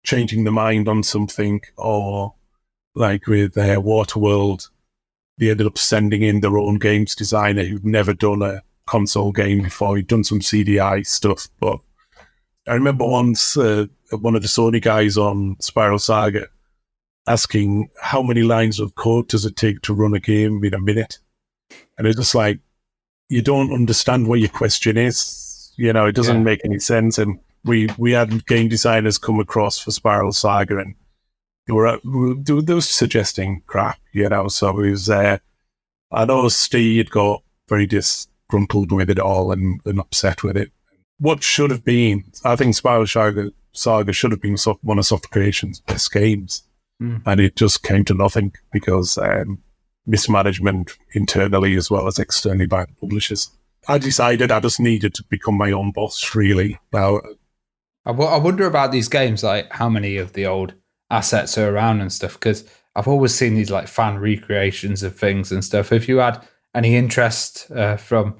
changing their mind on something, or like with Waterworld, they ended up sending in their own games designer who'd never done a console game before. He'd done some CDI stuff. But I remember once one of the Sony guys on Spiral Saga asking how many lines of code does it take to run a game in a minute? And it's just like, you don't understand what your question is. It doesn't make any sense. And we had game designers come across for Spiral Saga, and they were suggesting crap, So it was, I know Steve got very disgruntled with it all and upset with it. What should have been, I think Spiral Saga should have been one of Soft Creation's best games. And it just came to nothing because mismanagement internally as well as externally by the publishers. I decided I just needed to become my own boss, really. Now, I wonder about these games, like how many of the old assets are around and stuff, because I've always seen these like fan recreations of things and stuff. Have you had any interest from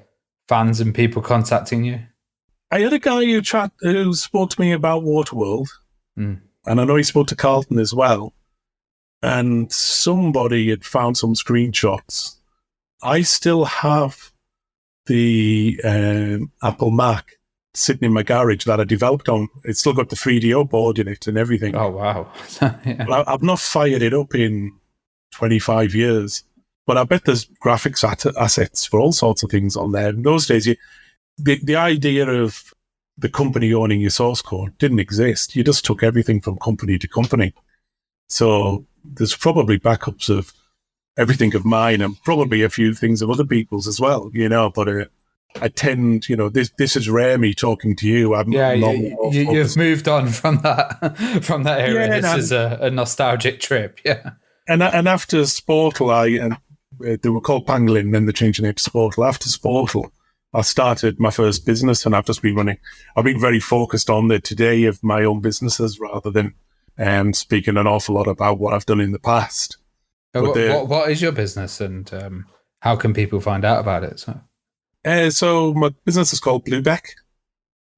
fans and people contacting you? I had a guy who spoke to me about Waterworld, and I know he spoke to Carlton as well. And somebody had found some screenshots. I still have the Apple Mac sitting in my garage that I developed on. It's still got the 3DO board in it and everything. Oh, wow. Yeah. Well, I've not fired it up in 25 years. But I bet there's graphics assets for all sorts of things on there. In those days, the idea of the company owning your source code didn't exist. You just took everything from company to company. So there's probably backups of everything of mine and probably a few things of other people's as well, but I tend, this is rare, me talking to you. You've moved on from that area. Yeah, this is a nostalgic trip, yeah. And after Sportal, they were called Pangolin, then they changed the name to Sportal. After Sportal, I started my first business, and I've just been running. I've been very focused on the today of my own businesses rather than speaking an awful lot about what I've done in the past. What is your business, and how can people find out about it? So my business is called Bluebeck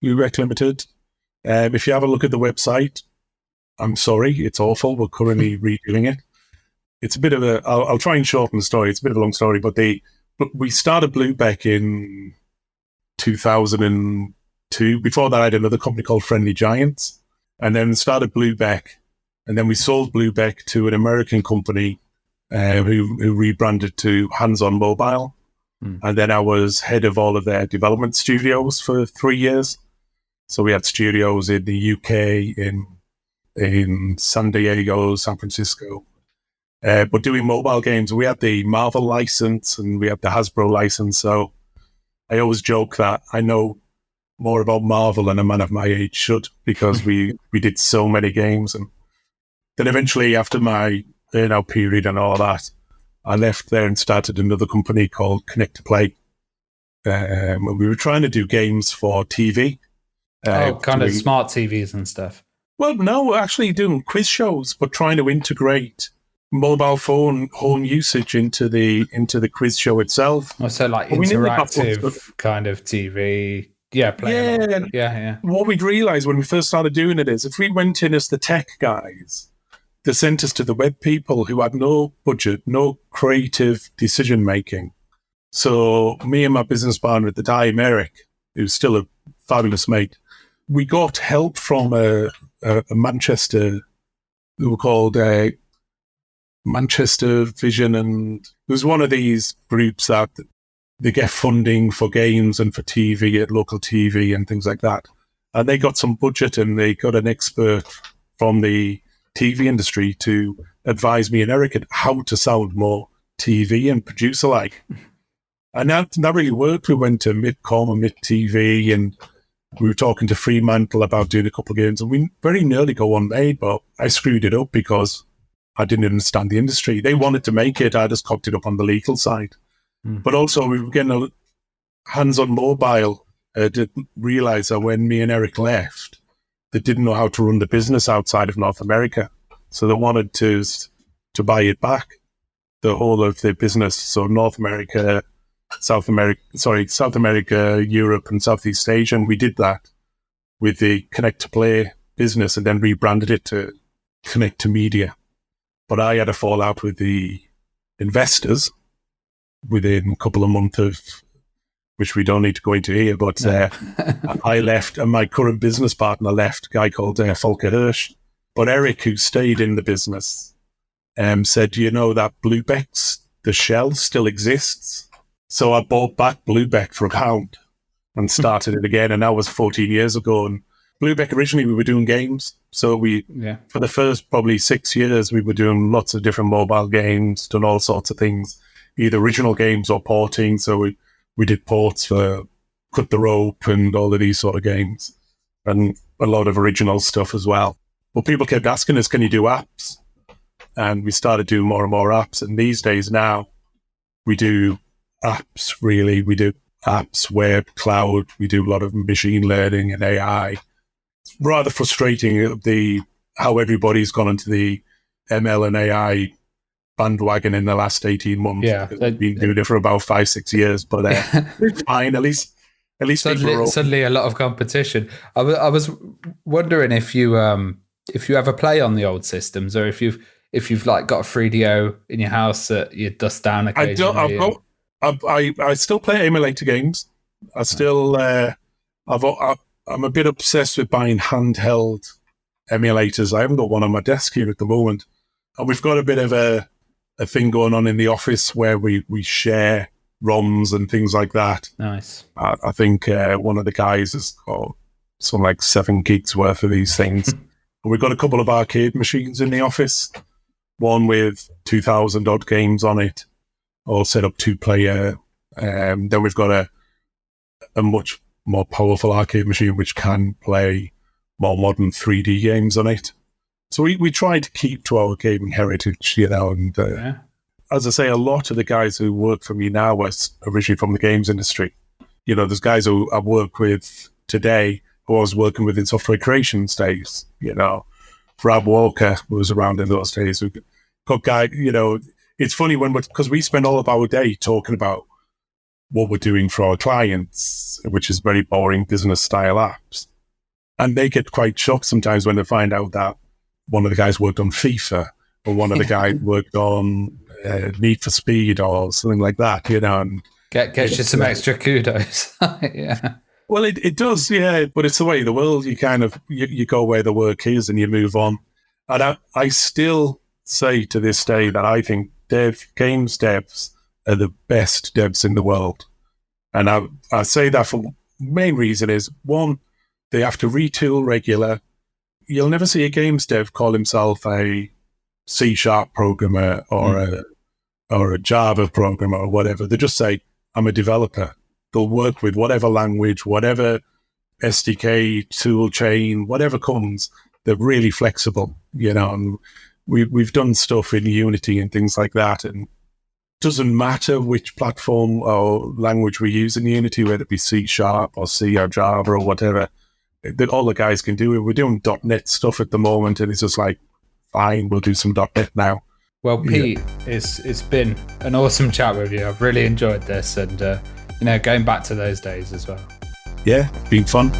Limited. If you have a look at the website, I'm sorry, it's awful. We're currently redoing it. It's a bit of I'll try and shorten the story. It's a bit of a long story, but we started Bluebeck in 2002. Before that, I had another company called Friendly Giants, and then started Bluebeck And then we sold Bluebeck to an American company who rebranded to Hands On Mobile. And then I was head of all of their development studios for 3 years. So we had studios in the UK, in San Diego, San Francisco. But doing mobile games, we had the Marvel license and we had the Hasbro license. So I always joke that I know more about Marvel than a man of my age should, because we did so many games. And then eventually, after my earn-out period and all that, I left there and started another company called Connect to Play. We were trying to do games for TV. Kind of smart TVs and stuff. Well, no, actually doing quiz shows, but trying to integrate mobile phone home usage into the quiz show itself. So like interactive kind of TV. Yeah, yeah. What we'd realised when we first started doing it is if we went in as the tech guys, they sent us to the web people who had no budget, no creative decision making. So me and my business partner at the time, Eric, who's still a fabulous mate, we got help from a Manchester, they were called Manchester Vision, and it was one of these groups that they get funding for games and for TV at local TV and things like that. And they got some budget and they got an expert from the TV industry to advise me and Eric at how to sound more TV and producer-like. And that really worked. We went to Midcom and Mid-TV and we were talking to Fremantle about doing a couple of games, and we very nearly got one made, but I screwed it up because I didn't understand the industry. They wanted to make it, I just cocked it up on the legal side. But also we were getting Hands On Mobile, didn't realise that when me and Eric left, they didn't know how to run the business outside of North America. So they wanted to buy it back, the whole of the business. So North America, South America, Europe and Southeast Asia. And we did that with the Connect to Play business and then rebranded it to Connect to Media. But I had a fallout with the investors within a couple of months of, which we don't need to go into here, but I left and my current business partner left, a guy called Volker Hirsch. But Eric, who stayed in the business, said, do you know that Bluebeck's, the shell still exists? So I bought back Bluebeck for £1 and started it again. And that was 14 years ago. And Bluebeck, originally we were doing games. So for the first probably 6 years, we were doing lots of different mobile games, done all sorts of things, either original games or porting. So we did ports for Cut the Rope and all of these sort of games and a lot of original stuff as well. But people kept asking us, can you do apps? And we started doing more and more apps. And these days now, we do apps, really. We do apps, web, cloud. We do a lot of machine learning and AI. It's rather frustrating how everybody's gone into the ML and AI bandwagon in the last 18 months. Yeah, they've been doing it for about 5-6 years, but it's fine. At least suddenly a lot of competition. I was wondering if you ever play on the old systems, or if you've like got a 3DO in your house that you dust down occasionally. I still play emulator games. I still I'm a bit obsessed with buying handheld emulators. I haven't got one on my desk here at the moment, and we've got a bit of a thing going on in the office where we share ROMs and things like that. Nice. I think one of the guys has got something like 7 gigs worth of these things. And we've got a couple of arcade machines in the office, one with 2,000 odd games on it, all set up 2-player. Then we've got a much more powerful arcade machine which can play more modern 3D games on it. So we try to keep to our gaming heritage, and as I say, a lot of the guys who work for me now were originally from the games industry. There's guys who I work with today who I was working with in software creations days. Brad Walker was around in those days. We've got guy, it's funny because we spend all of our day talking about what we're doing for our clients, which is very boring business style apps. And they get quite shocked sometimes when they find out that one of the guys worked on FIFA or one of the guys worked on Need for Speed or something like that, and get you some extra kudos. Yeah. Well, it does, yeah, but it's the way of the world. You kind of, you go where the work is and you move on. And I still say to this day that I think games devs are the best devs in the world. And I say that for main reason is, one, they have to retool regular. You'll never see a games dev call himself a C# programmer or a Java programmer or whatever. They just say, I'm a developer. They'll work with whatever language, whatever SDK, tool chain, whatever comes. They're really flexible, and we've done stuff in Unity and things like that. And it doesn't matter which platform or language we use in Unity, whether it be C# or C or Java or whatever, that all the guys can do it. We're doing .NET stuff at the moment, and it's just like, fine, we'll do some .NET now. Well, Pete, it's been an awesome chat with you. I've really enjoyed this, and going back to those days as well. Yeah, it's been fun.